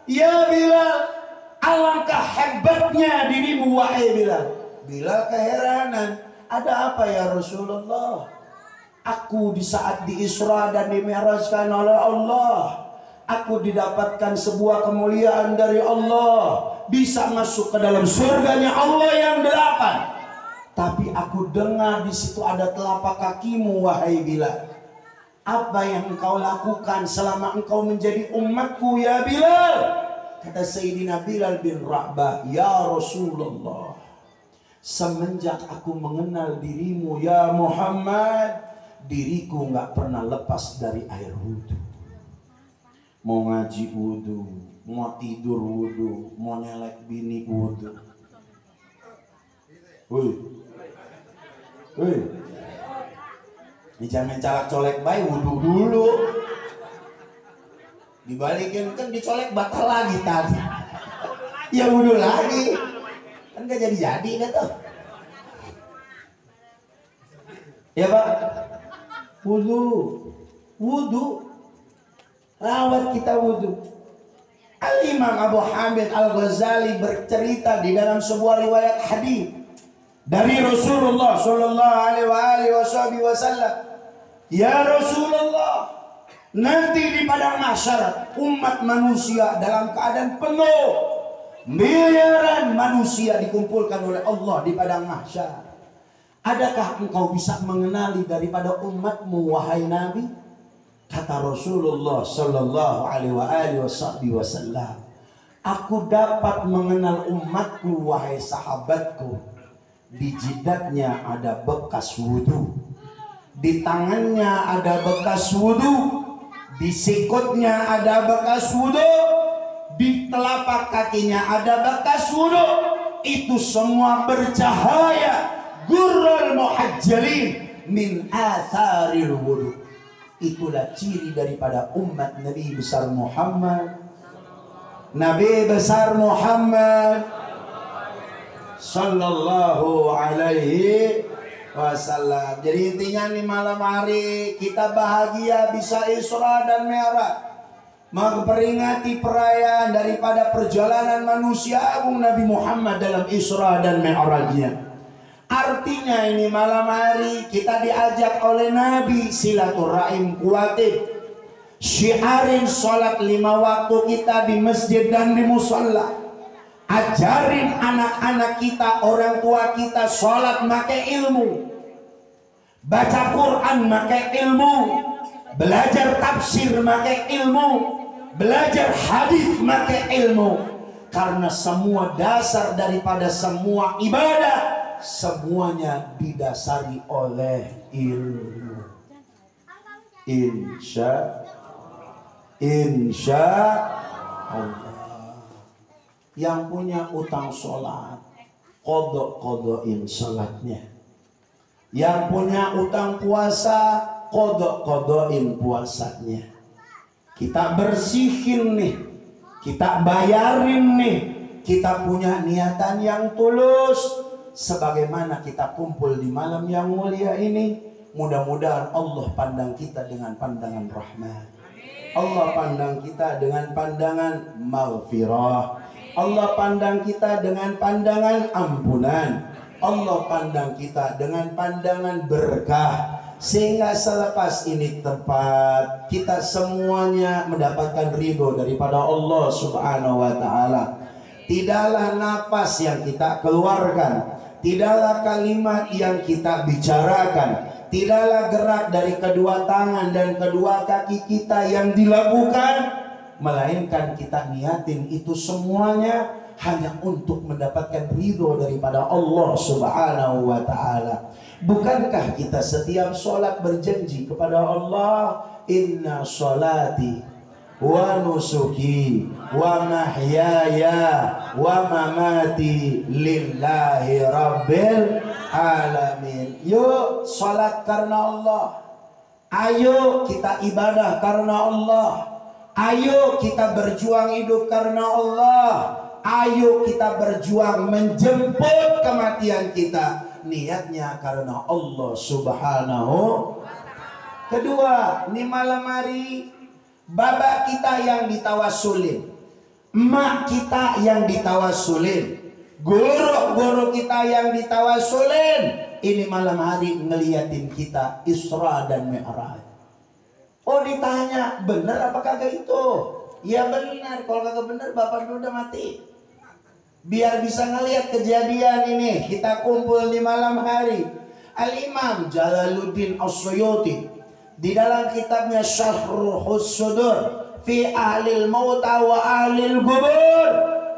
ya Bilal, alangkah hebatnya dirimu wahai Bilal. Bilal keheranan, ada apa ya Rasulullah? Aku di saat di Isra dan di Mi'rajkan oleh Allah, Aku didapatkan sebuah kemuliaan dari Allah, bisa masuk ke dalam surganya Allah yang 8. Tapi aku dengar di situ ada telapak kakimu, wahai Bilal. Apa yang engkau lakukan selama engkau menjadi umatku, ya Bilal? Kata Sayyidina Bilal bin Rabah, ya Rasulullah, semenjak aku mengenal dirimu ya Muhammad, diriku nggak pernah lepas dari air wudhu. Mau ngaji wudhu, mau tidur wudhu, mau nyelek bini wudhu. Jangan calak colek bayi, wudhu dulu. Dibalikin kan dicolek batal lagi tadi. Ya wudhu lagi. Kan gak jadi-jadi kan tuh. Ya Pak, wudhu. Rawat kita wudhu. Al-Imam Abu Hamid Al-Ghazali bercerita di dalam sebuah riwayat hadis dari Rasulullah Sallallahu Alaihi Wasallam. Ya Rasulullah, nanti di padang mahsyar umat manusia dalam keadaan penuh, miliaran manusia dikumpulkan oleh Allah di padang mahsyar. Adakah engkau bisa mengenali daripada umatmu, wahai Nabi? Kata Rasulullah Sallallahu Alaihi Wasallam, aku dapat mengenal umatku, wahai sahabatku. Di jidatnya ada bekas wudhu, di tangannya ada bekas wudhu, di sikutnya ada bekas wudhu, di telapak kakinya ada bekas wudhu. Itu semua bercahaya, gurrul muhajjalin min atharil wudhu. Itulah ciri daripada umat Nabi besar Muhammad. Nabi besar Muhammad Sallallahu Alaihi Wasallam. Jadi intinya nih malam hari kita bahagia bisa Isra dan Mi'raj, memperingati perayaan daripada perjalanan manusia agung Nabi Muhammad dalam Isra dan Mi'rajnya. Artinya ini malam hari kita diajak oleh Nabi silaturahim kuatin, syiarin sholat 5 waktu kita di masjid dan di musalla. Ajarin anak-anak kita, orang tua kita sholat pakai ilmu, baca Quran pakai ilmu, belajar tafsir pakai ilmu, belajar hadis pakai ilmu. Karena semua dasar daripada semua ibadah semuanya didasari oleh ilmu. Insya Allah. Yang punya utang sholat, kodok-kodokin sholatnya. Yang punya utang puasa, kodok-kodokin puasanya. Kita bersihin nih, kita bayarin nih. Kita punya niatan yang tulus. Sebagaimana kita kumpul di malam yang mulia ini, mudah-mudahan Allah pandang kita dengan pandangan rahmat. Allah pandang kita dengan pandangan maghfirah. Allah pandang kita dengan pandangan ampunan. Allah pandang kita dengan pandangan berkah. Sehingga selepas ini tepat kita semuanya mendapatkan ridho daripada Allah Subhanahu wa Ta'ala. Tidaklah nafas yang kita keluarkan, tidaklah kalimat yang kita bicarakan, tidaklah gerak dari kedua tangan dan kedua kaki kita yang dilakukan, melainkan kita niatin itu semuanya hanya untuk mendapatkan ridho daripada Allah Subhanahu wa Ta'ala. Bukankah kita setiap sholat berjanji kepada Allah, inna sholati wa nusuki wa mahyaya wa mamati lillahi rabbil alamin. Yuk salat karena Allah. Ayo kita ibadah karena Allah. Ayo kita berjuang hidup karena Allah. Ayo kita berjuang menjemput kematian kita. Niatnya karena Allah Subhanahu. Kedua, ini malam hari baba kita yang ditawasulin, emak kita yang ditawasulin, guru-guru kita yang ditawasulin. Ini malam hari ngeliatin kita Isra dan Mi'raj. Oh ditanya, bener apa kagak itu? Ya benar, kalau kagak benar bapak dulu udah mati. Biar bisa ngelihat kejadian ini, kita kumpul di malam hari. Al-Imam Jalaluddin As-Suyuti di dalam kitabnya Syarhul Sudur fi Ahlil Mauta wa Ahlil Qubur,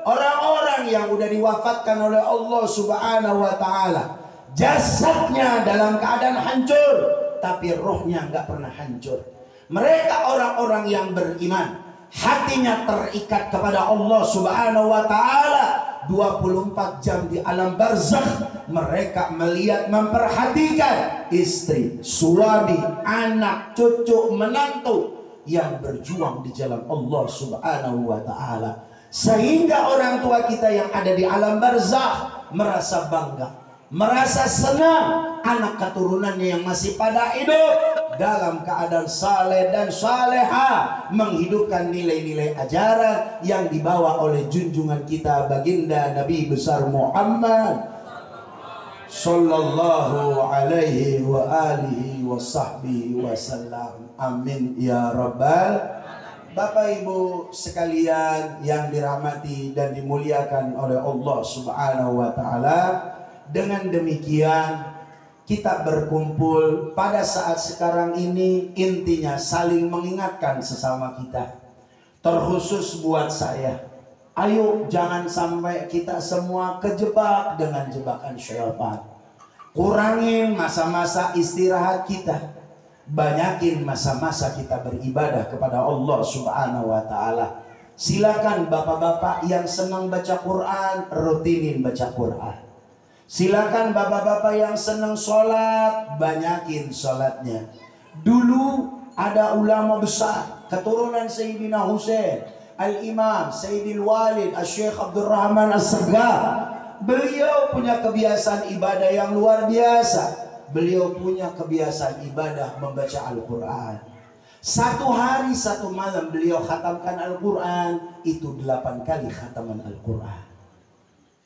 orang-orang yang udah diwafatkan oleh Allah Subhanahu wa taala, jasadnya dalam keadaan hancur tapi rohnya nggak pernah hancur. Mereka orang-orang yang beriman, hatinya terikat kepada Allah Subhanahu wa taala 24 jam di alam barzakh. Mereka melihat, memperhatikan istri, suami, anak, cucu, menantu yang berjuang di jalan Allah Subhanahu wa taala, sehingga orang tua kita yang ada di alam barzakh merasa bangga, merasa senang anak keturunannya yang masih pada hidup dalam keadaan saleh dan saleha, menghidupkan nilai-nilai ajaran yang dibawa oleh junjungan kita baginda Nabi besar Muhammad sallallahu alaihi wa alihi wa sahbihi wasallam. Amin ya rabbal. Bapak Ibu sekalian yang dirahmati dan dimuliakan oleh Allah Subhanahu wa taala, dengan demikian kita berkumpul pada saat sekarang ini intinya saling mengingatkan sesama kita. Terkhusus buat saya, ayo jangan sampai kita semua kejebak dengan jebakan syaitan. Kurangin masa-masa istirahat kita, banyakin masa-masa kita beribadah kepada Allah Subhanahu wa taala. Silakan bapak-bapak yang senang baca Quran, rutinin baca Quran. Silakan bapak-bapak yang senang sholat, banyakin sholatnya. Dulu ada ulama besar keturunan Sayyidina Husain, Al-Imam Sayyidil Walid Al-Syekh Abdul Rahman As-Segaf. Beliau punya kebiasaan ibadah yang luar biasa. Beliau punya kebiasaan ibadah membaca Al-Quran. Satu hari satu malam beliau khatamkan Al-Quran, itu 8 kali khataman Al-Quran.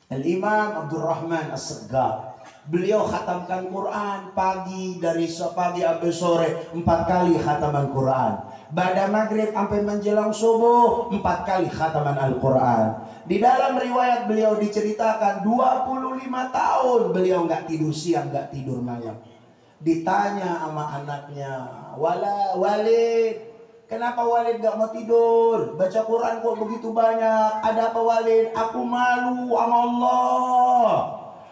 Al-Imam Abdul Rahman As-Segaf, beliau khatamkan Quran pagi, dari pagi sampai sore 4 kali khataman Quran. Pada maghrib sampai menjelang subuh 4 kali khataman Al-Quran. Di dalam riwayat beliau diceritakan 25 tahun beliau nggak tidur siang, nggak tidur malam. Ditanya sama anaknya, Walid, kenapa Walid gak mau tidur? Baca Quran kok begitu banyak. Ada apa Walid? Aku malu sama Allah.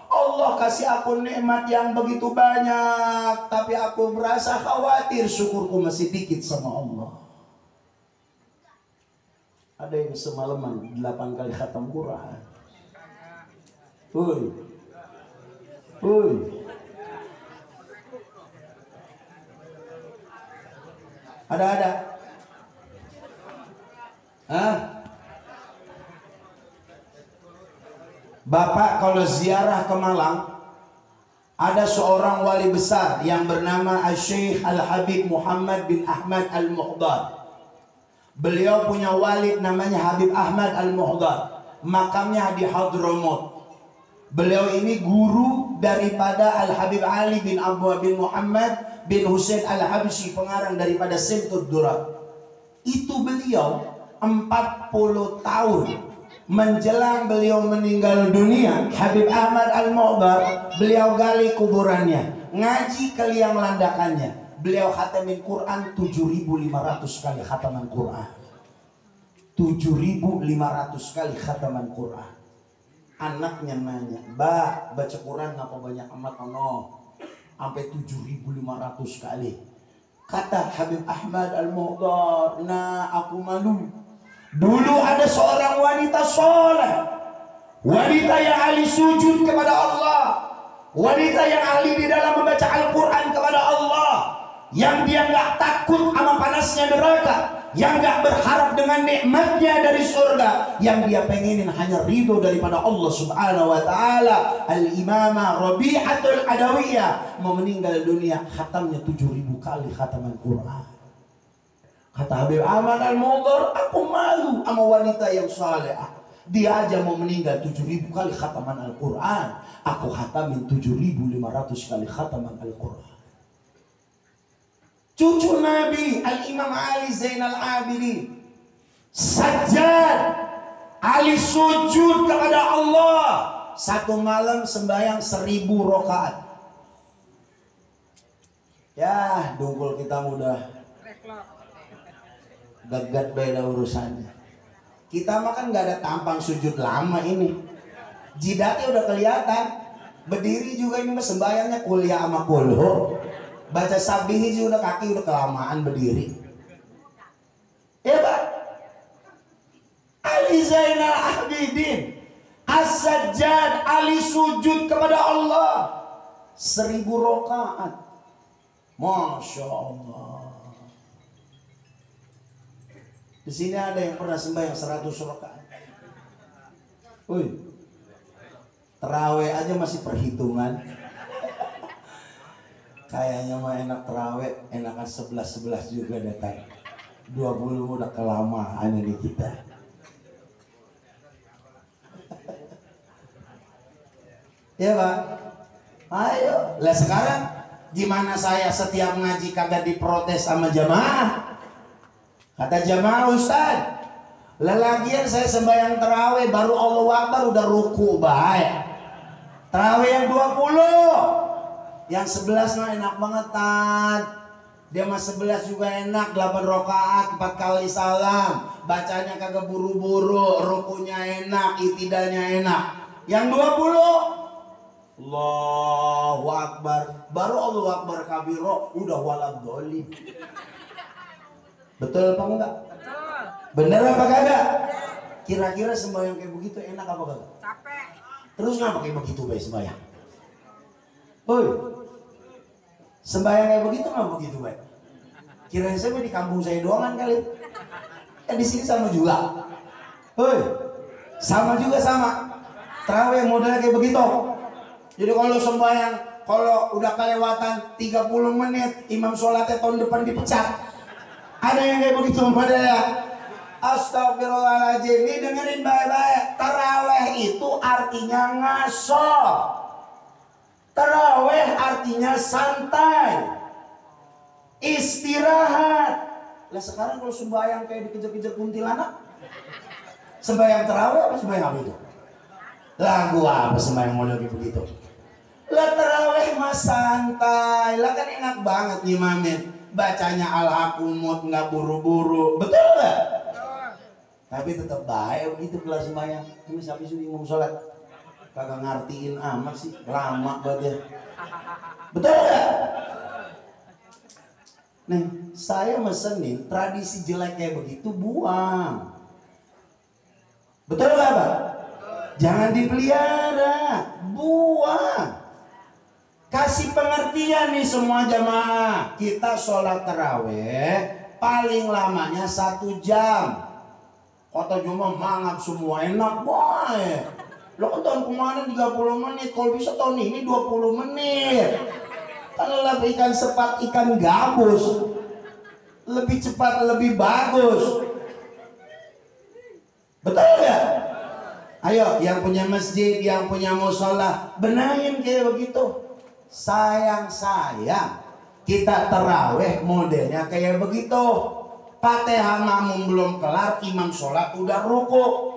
Allah kasih aku nikmat yang begitu banyak, tapi aku merasa khawatir syukurku masih dikit sama Allah. Ada yang semalaman 8 kali khatam Quran. Uy. Ada. Hah? Bapak kalau ziarah ke Malang, ada seorang wali besar yang bernama Syekh Al-Habib Muhammad bin Ahmad Al-Muhdar. Beliau punya walid namanya Habib Ahmad Al-Muhdar. Makamnya di Hadramaut. Beliau ini guru daripada Al-Habib Ali bin Abu bin Muhammad bin Husain Al-Habsyi, pengarang daripada Simtud Durat. Itu beliau 40 tahun menjelang beliau meninggal dunia, Habib Ahmad Al-Muhdar, beliau gali kuburannya, ngaji ke liang landakannya. Beliau khatamin Quran 7.500 kali khataman Quran. 7.500 kali khataman Quran. Anaknya nanya, "Mbak, baca Quran ngapa banyak amat ono?" Sampai 7.500 kali. Kata Habib Ahmad Al-Muhdar, "Nah, aku malu. Dulu ada seorang wanita soleh, wanita yang ahli sujud kepada Allah, wanita yang ahli di dalam membaca Al-Quran kepada Allah, yang dia nggak takut sama panasnya neraka, yang nggak berharap dengan nikmatnya dari surga, yang dia pengenin hanya ridho daripada Allah Subhanahu wa taala. Al-Imamah Rabi'atul Adawiyah mau meninggal dunia, khatamnya 7.000 kali khataman Quran. Kata Habib Ahmad Al-Muhdar, aku malu sama wanita yang salehah. Dia aja mau meninggal 7.000 kali khataman Al-Quran, aku khatamin 7.500 kali khataman Al-Quran. Cucu Nabi Al-Imam Ali Zainal Abidin, Sajjad, ahli sujud kepada Allah. Satu malam sembahyang 1000 rakaat. Ya, dungkul kita mudah gagat beda urusannya. Kita mah kan nggak ada tampang sujud lama ini. Jidatnya udah kelihatan. Berdiri juga ini mah sembahyangnya kuliah sama kulhu. Baca sabihi juga kaki udah kelamaan berdiri. Ya Pak. Ali Zainal Abidin As-Sajjad, ahli sujud kepada Allah 1000 rakaat. Masya Allah. Di sini ada yang pernah sembahyang 100 rakaat. Wih, terawih aja masih perhitungan. Kayaknya mah enak terawih, enakan 11 juga datang. 20 udah kelamaan ini kita. Ya Pak. Ayo. Lah sekarang gimana saya setiap ngaji kagak diprotes sama jamaah? Kata jamaah, Ustaz, lelagian saya sembahyang terawih baru Allahu Akbar udah ruku baik. Terawih yang 20, yang 11 mah enak banget Tan. Dia mah 11 juga enak, 8 rakaat 4 kali salam. Bacanya kagak buru-buru, rukunya enak, itidalnya enak. Yang 20 Allahu Akbar, baru Allahu Akbar kabiro udah waladhdallin. Betul apa enggak? Betul. Bener apa kagak? Kira-kira sembahyang kayak begitu enak apa kagak? Capek. Terus ngapa kayak begitu baik sembahyang? Woi, sembahyang kayak begitu ngapa begitu baik? Kirain saya di kampung saya doangan kali. Di sini sama juga. Woi, sama juga sama. Terawih modelnya kayak begitu. Jadi kalau sembahyang, kalau udah kelewatan 30 menit, imam sholatnya tahun depan dipecat. Ada yang kayak begitu pada ya. Astagfirullahaladzim. Ini dengerin baik-baik. Taraweh itu artinya ngaso. Taraweh artinya santai, istirahat. Lah sekarang kalau sembahyang kayak dikejar-kejar kuntilanak, sembahyang taraweh apa sembahyang apa itu? Lagu apa sembahyang model kayak begitu? Lah taraweh mah santai, lah kan enak banget ngimamin. Bacanya al-hakumut nggak buru-buru, betul nggak? Tapi tetap baik begitu kelas sembahyang. Ini siapa sih imam sholat? Kagak ngertiin amat sih, lama banget ya. Betul nggak? Nih, saya mesenin tradisi jelek kayak begitu buang. Betul nggak Pak? Jangan dipelihara, buang. Kasih pengertian nih semua jamaah. Kita sholat taraweh paling lamanya 1 jam. Kota cuma mangap semua enak boy. Lo kan tahun kemarin 30 menit, kalau bisa tahun ini 20 menit. Kan lebih ikan sepat, ikan gabus. Lebih cepat, lebih bagus. Betul nggak? Ayo, yang punya masjid, yang punya musola, benahin kayak begitu. Sayang-sayang kita taraweh modelnya kayak begitu. Fatihah makmum belum kelar, imam sholat udah ruku.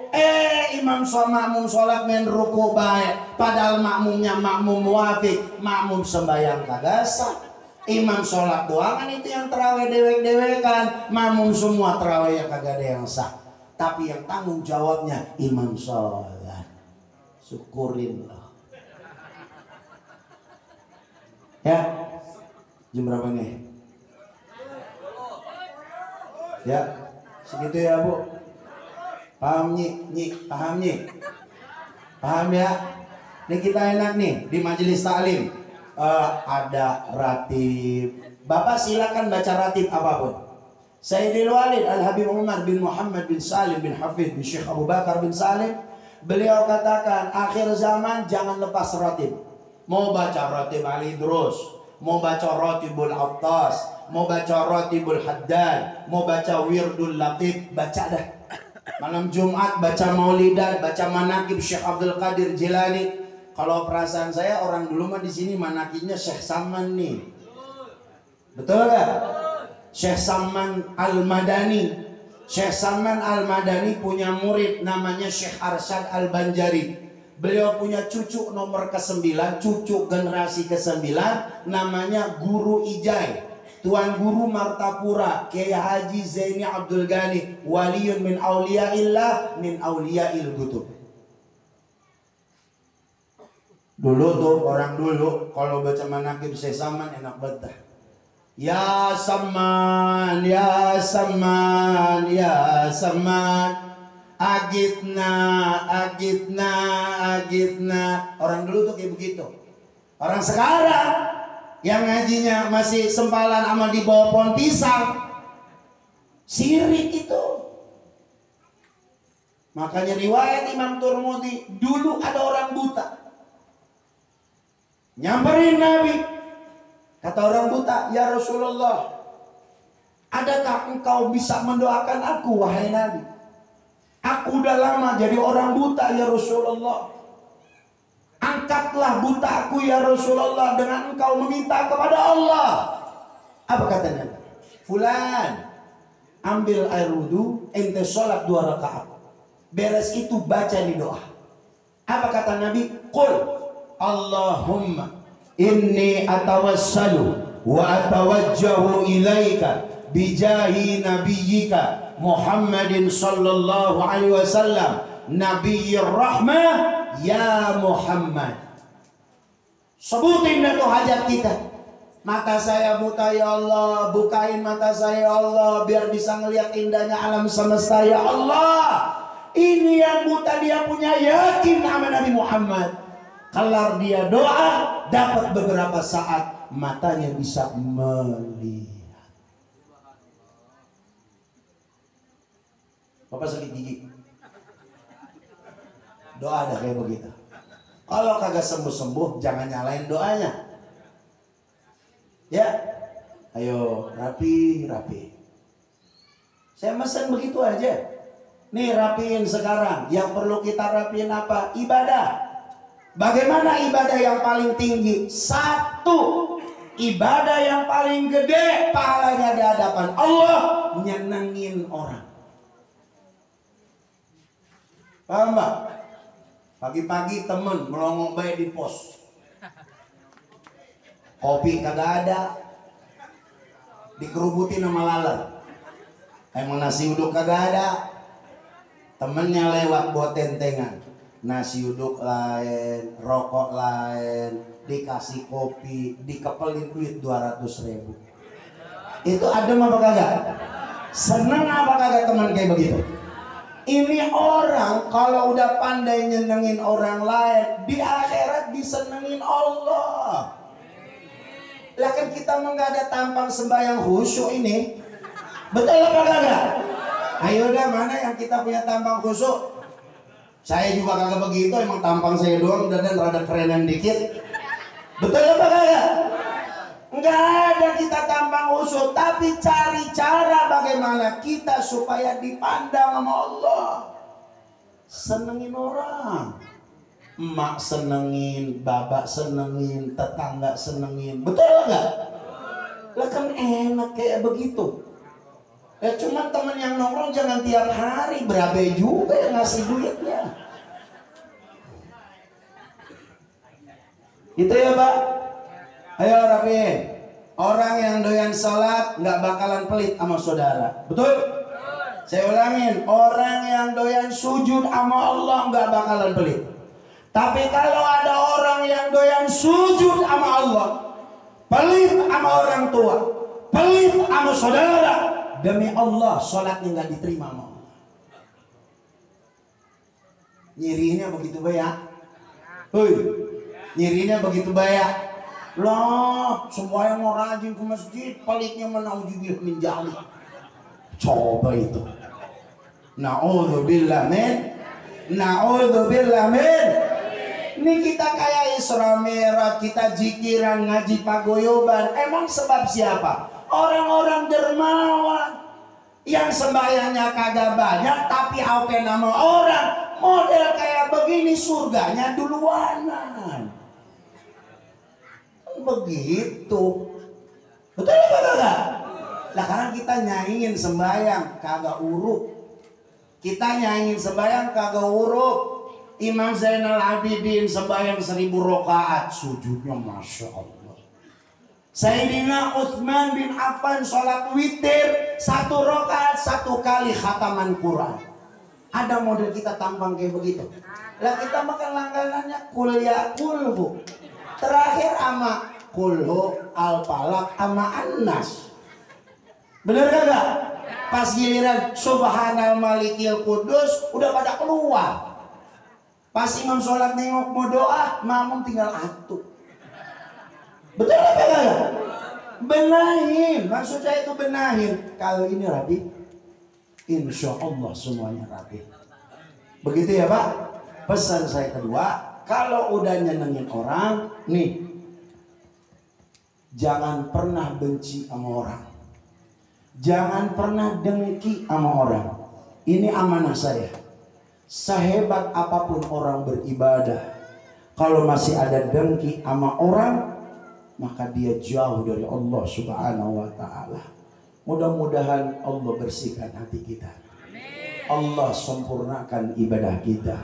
Imam makmum sholat main ruku baik, padahal makmumnya makmum muafik, makmum sembahyang kagak sah. Imam sholat doang kan itu yang taraweh dewek-dewekan, makmum semua taraweh yang kagak ada yang sah. Tapi yang tanggung jawabnya imam sholat. Syukurin loh. Ya, jam berapa nih? Ya, segitu ya Bu. Paham Nyi? Paham Nyi? Paham ya? Ini kita enak nih di majelis taklim. Ada ratib. Bapak silakan baca ratib apapun. Sayyidil Walid Al-Habib Umar bin Muhammad bin Salim bin Hafid bin Syekh Abu Bakar bin Salim, beliau katakan akhir zaman jangan lepas ratib. Mau baca ratib Ali Idrus, mau baca ratibul Attas, mau baca ratibul Haddad, mau baca wirdul Latif, baca dah. Malam Jumat baca maulidan, baca manakib Syekh Abdul Qadir Jilani. Kalau perasaan saya orang dulu mah di sini manakibnya Syekh Saman nih. Betul gak? Syekh Saman Al-Madani. Syekh Salman Al-Madani punya murid namanya Syekh Arsyad Al-Banjari. Beliau punya cucu nomor ke-9, cucu generasi ke-9, namanya Guru Ijai, Tuan Guru Martapura, Kiai Haji Zaini Abdul Ghani, waliyun min auliyaillah min auliyail kutub. Dulu tuh orang dulu kalau baca manaqib Syekh Salman enak banget. Ya Saman, ya Saman, ya Saman, agitna, agitna, agitna. Orang dulu tuh kayak begitu. Orang sekarang yang ngajinya masih sempalan sama di bawah pohon pisang, sirik itu. Makanya riwayat Imam Turmudi, dulu ada orang buta nyamperin Nabi. Kata orang buta, ya Rasulullah, adakah engkau bisa mendoakan aku, wahai Nabi? Aku udah lama jadi orang buta, ya Rasulullah. Angkatlah buta aku, ya Rasulullah, dengan engkau meminta kepada Allah. Apa kata Nabi? Fulan, ambil air wudu, ente sholat 2 rakaat. Beres itu baca nih doa. Apa kata Nabi? Qul Allahumma inni atawassalu wa atawajjahu ilaika bijahi nabiyyika Muhammadin sallallahu alaihi wasallam nabiyyir rahmah ya Muhammad. Sebutin itu hajat kita. Mata saya buta ya Allah, bukain mata saya ya Allah biar bisa ngelihat indahnya alam semesta ya Allah. Ini yang buta dia punya yakin sama Nabi Muhammad. Kelar dia doa, dapat beberapa saat matanya bisa melihat. Bapak sakit gigi, doa ada kayak begitu. Kalau kagak sembuh-sembuh, jangan nyalain doanya. Ya, ayo rapi, rapi. Saya mesen begitu aja. Nih rapiin sekarang. Yang perlu kita rapiin apa? Ibadah. Bagaimana ibadah yang paling tinggi? 1, ibadah yang paling gede pahalanya di hadapan Allah, nyenengin orang. Paham Mbak? Pagi-pagi temen melongok baik di pos, kopi kagak ada, dikerubutin sama laler. Emang nasi uduk kagak ada, temennya lewat buat tentengan. Nasi uduk lain, rokok lain, dikasih kopi, dikepelin duit 200.000. Itu adem apa kagak? Seneng apa kagak teman kayak begitu? Ini orang kalau udah pandai nyenengin orang lain, di akhirat disenengin Allah. Lah kan kita mah nggak ada tampang sembahyang khusyuk ini. Betul apa kagak? Ayo dah, mana yang kita punya tampang khusyuk? Saya juga kagak begitu, emang tampang saya doang dan rada kerenan dikit. Betul apa kagak? Enggak ada kita tampang khusyuk, tapi cari cara bagaimana kita supaya dipandang sama Allah. Senengin orang. Emak senengin, babak senengin, tetangga senengin. Betul enggak? Lah kan enak kayak begitu. Ya cuman temen yang nongkrong jangan tiap hari, berabe juga yang ngasih duitnya. Gitu ya Pak. Ayo rapiin. Orang yang doyan salat nggak bakalan pelit sama saudara. Betul? Saya ulangin, orang yang doyan sujud sama Allah nggak bakalan pelit. Tapi kalau ada orang yang doyan sujud sama Allah, pelit sama orang tua, pelit sama saudara, demi Allah sholatnya nggak diterima sama Allah. Nyirinya begitu banyak. Nyirinya begitu banyak. Loh, semua yang mau rajin ke masjid, pelitnya menauzubillah min dzalik. Coba itu. Na'udzubillah min. Na'udzubillah min. Ini kita kayak Isra Mi'raj, kita zikiran, ngaji pagoyoban. Emang sebab siapa? Orang-orang dermawan yang sembahyangnya kagak banyak tapi apa nama orang model kayak begini surganya duluanan. Begitu. Betul apa kagak? Nah karena kita nyaingin sembahyang kagak urut. Kita nyaingin sembahyang kagak urut. Imam Zainal Abidin sembahyang 1000 rakaat, sujudnya Masya Allah. Sayyidina Utsman bin Affan sholat witir 1 rakaat 1 kali khataman Quran. Ada model kita tampang kayak begitu. Lah kita makan langganannya kul ya kulhu. Terakhir ama kulhu, al-falaq, ama an-nas. Bener kagak? Pas giliran subhanal malikil kudus udah pada keluar. Pas imam sholat nengok mau doa, makmum tinggal atuh. Betul apa kagak? Benahin, maksud saya itu benahin. Kalau ini rapi, insya Allah semuanya rapi. Begitu ya Pak. Pesan saya kedua, kalau udah nyenengin orang, nih, jangan pernah benci sama orang. Jangan pernah dengki sama orang. Ini amanah saya. Sehebat apapun orang beribadah, kalau masih ada dengki sama orang, maka dia jauh dari Allah Subhanahu wa ta'ala. Mudah-mudahan Allah bersihkan hati kita. Allah sempurnakan ibadah kita.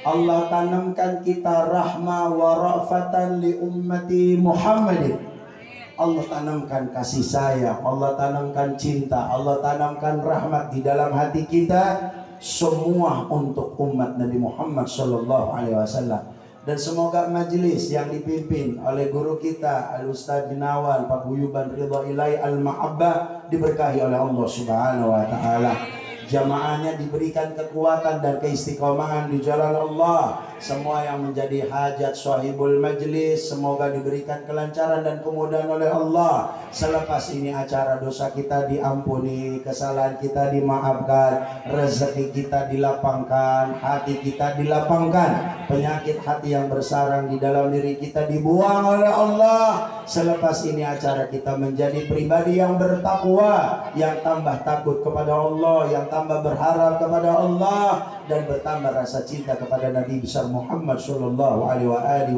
Allah tanamkan kita rahmah wa ra'fatan li ummati Muhammadin. Allah tanamkan kasih sayang, Allah tanamkan cinta, Allah tanamkan rahmat di dalam hati kita, semua untuk umat Nabi Muhammad sallallahu alaihi wasallam. Dan semoga majelis yang dipimpin oleh guru kita Al-Ustaz bin Awal Pak Guyuban Ridha Ilai Al-Mahabbah diberkahi oleh Allah Subhanahu wa taala. Jamaahnya diberikan kekuatan dan keistiqomahan di jalan Allah. Semua yang menjadi hajat sahibul majlis semoga diberikan kelancaran dan kemudahan oleh Allah. Selepas ini acara dosa kita diampuni, kesalahan kita dimaafkan, rezeki kita dilapangkan, hati kita dilapangkan, penyakit hati yang bersarang di dalam diri kita dibuang oleh Allah. Selepas ini acara kita menjadi pribadi yang bertakwa, yang tambah takut kepada Allah, yang tambah berharap kepada Allah, dan bertambah rasa cinta kepada Nabi besar Muhammad sallallahu alaihi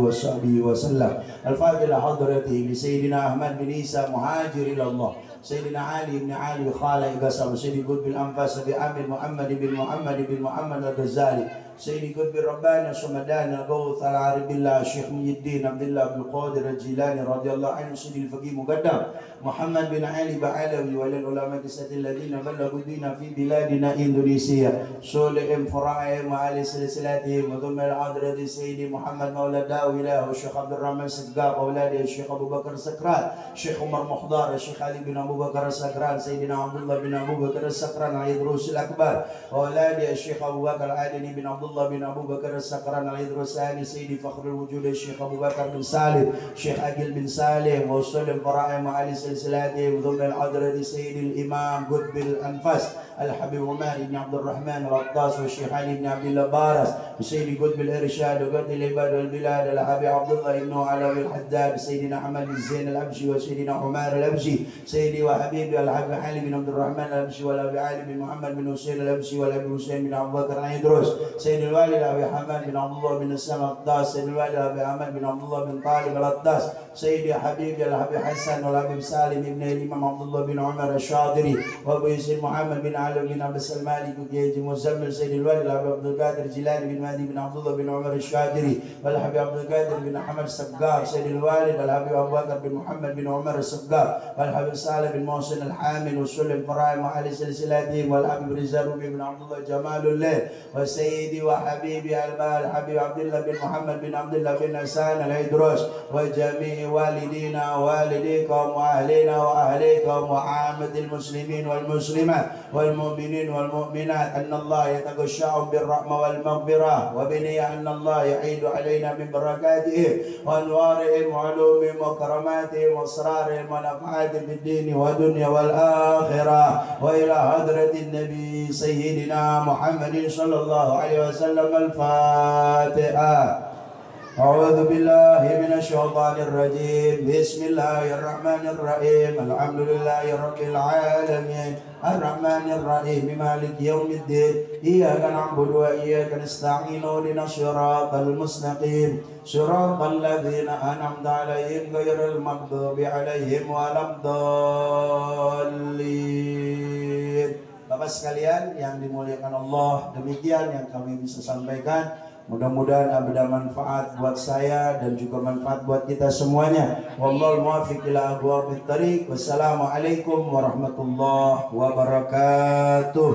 wasallam. Al-Fatiha hadrati li Sayyidina Ahmad bin Isa muhajir ila Allah. Sayyidina Ali bin Ali Khalid Qasam Sayyidi Qutb al-Anfas bi Amir Muhammad bin Muhammad al-Ghazali Sayyidi Qutb Rabbani Sumadan al-Gawth al-Arif billah Syekh Muhyiddin Abdullah bin Qadir al-Jilani radhiyallahu anhu Sayyidi al-Faqih Muqaddam Muhammad bin Ali Ba'alawi walil ulama kisatil ladina balagu dina fi biladina Indonesia sulihim fura'im wa ali silsilatihim wa dhumma al-adradi Sayyidi Muhammad Maula Dawilah Syekh Abdul Rahman Segaf Auladi Syekh Abu Bakar Sakrat Syekh Umar Muhdar Syekh Ali bin Abu Bakar Sakran Sayyidina Abdullah bin Abu Bakar Sakran Al-Idrusil Akbar Auladi Syekh Abu Bakar Adini bin Abdullah bin Abu Bakar Sakran Al-Idrusani Sayyidi Fakhrul Wujud Syekh Abu Bakar bin Salim Syekh Agil bin Salim wa Salim Fara'im wa ali silsilatihim dhumma al-adradi Sayyidil Imam Qutbil Anfas Al-Habib Umar ibn Abdul Rahman Al-Attas wa Syekh Ali ibn Abdullah Baras Sayyidi Qutbil Irsyad wa Qutbil Ibad wal-Bilad Al-Habib Abdullah ibn Alawi Al-Haddad Sayyidina Ahmad bin Zain Al-Abshi wa Sayyidina Umar Al-Abshi Sayyidi wa Habibi Al-Habib Ali bin Abdul Rahman Al-Abshi wa Al-Habib Ali bin Muhammad bin Husain Al-Abshi wa Al-Habib Husain bin Abu Bakar Al-Idrus Sayyidi Al-Walid Al-Habib Hamad bin Abdullah bin Sam Al-Attas Sayyidi Al-Walid Al-Habib Hamad bin Abdullah bin Talib Al-Attas Sayyidi Habib Al-Habib Hassan Al-Habib Salim ibn Imam Abdullah bin Umar Al-Shadiri wa Abu Yusuf Muhammad bin Ali bin Abdul Salmani Kukiyaji Muzammil Sayyidi Al-Walid Al-Habib Abdul Qadir Jilani bin Mahdi bin Abdullah bin Umar Al-Shadiri wal-Habib Abdul Qadir bin Ahmad Saggaf Sayyidi Al-Walid Al-Habib Abu Bakar bin Muhammad bin Umar Al-Saggaf wal-Habib Salih bin Muhsin Al-Hamil wa Sulim Fara'im wa Ali Silsilatihim wal-Habib Rizal bin Abdullah Jamalullah wa Sayyidi wa Habibi Al-Habib Abdullah bin Muhammad bin Abdullah bin Hasan Al-Idrus wa jami'i walidina wa walidikum wa ahlina wa ahlikum wa ammatil muslimin wal muslimat wal mu'minin wal mu'minat anna Allah yataghashsha'u bir rahmah wal maghfirah wa biniya anna Allah ya'idu alaina min barakatihi wa anwarihim wa ulumihim wa karamatihim wa asrarihim wa naf'atihim fid din wa dunya wal akhirah wa ila hadratin nabi sayyidina Muhammadin sallallahu alaihi wasallam al-Fatiha. A'udzu billahi minasyaitonir rajim. Bismillahirrahmanirrahim. Alhamdulillahirabbil alamin. Arrahmanir rahim. Maliki yaumiddin. Iyyaka na'budu wa iyyaka nasta'in. Ihdinas siratal mustaqim. Siratal ladzina an'amta 'alaihim ghairil maghdubi 'alaihim waladdallin. Bapak sekalian yang dimuliakan Allah, demikian yang kami bisa sampaikan. Mudah-mudahan ada manfaat buat saya dan juga manfaat buat kita semuanya. Wallahul muwaffiq ila aqwamit thariq. Wassalamualaikum warahmatullahi wabarakatuh.